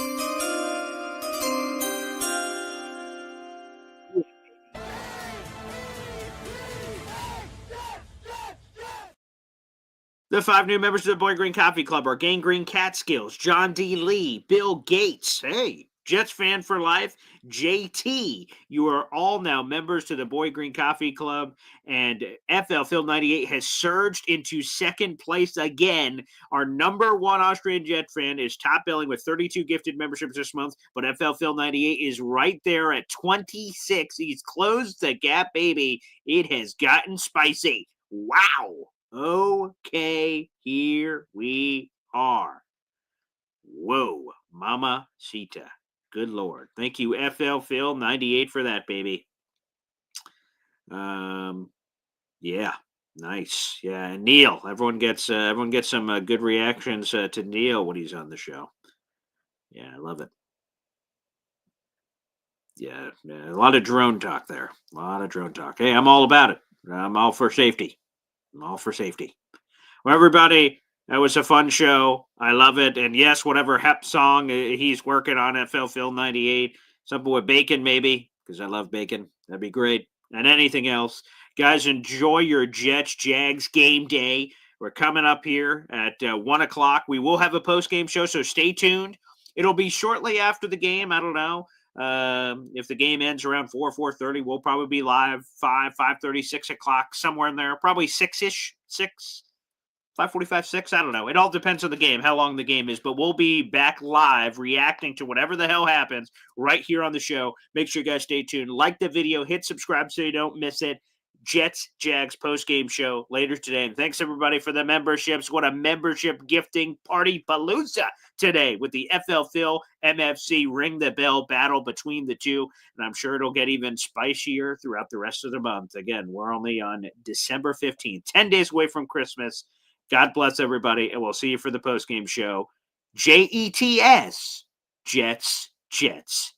The 5 new members of the Boy Green Coffee Club are Gang Green Catskills, John D. Lee, Bill Gates. Hey, Jets fan for life, JT. You are all now members to the Boy Green Coffee Club, and FL Phil 98 has surged into second place again. Our number 1 Austrian Jet fan is top billing with 32 gifted memberships this month, but FL Phil 98 is right there at 26. He's closed the gap, baby. It has gotten spicy. Wow. Okay, here we are. Whoa, Mama Sita. Good Lord. Thank you, FL Phil 98 for that, baby. Yeah, nice. Yeah, and Neil. Everyone gets some good reactions to Neil when he's on the show. Yeah, I love it. Yeah, a lot of drone talk there. A lot of drone talk. Hey, I'm all about it. I'm all for safety. Well, everybody, that was a fun show. I love it. And yes, whatever Hep song he's working on, FL Phil 98, something with bacon maybe, because I love bacon. That'd be great. And anything else. Guys, enjoy your Jets Jags game day. We're coming up here at 1 o'clock. We will have a post-game show, so stay tuned. It'll be shortly after the game. I don't know. If the game ends around 4:30, we'll probably be live 5:30, 6 o'clock, somewhere in there. Probably 6-ish, 5:45, 6. I don't know. It all depends on the game, how long the game is. But we'll be back live reacting to whatever the hell happens right here on the show. Make sure you guys stay tuned. Like the video. Hit subscribe so you don't miss it. Jets Jags post-game show later today. And thanks, everybody, for the memberships. What a membership gifting party palooza today with the FL Phil MFC Ring the Bell battle between the two. And I'm sure it'll get even spicier throughout the rest of the month. Again, we're only on December 15th, 10 days away from Christmas. God bless everybody, and we'll see you for the post-game show. JETS, Jets, Jets.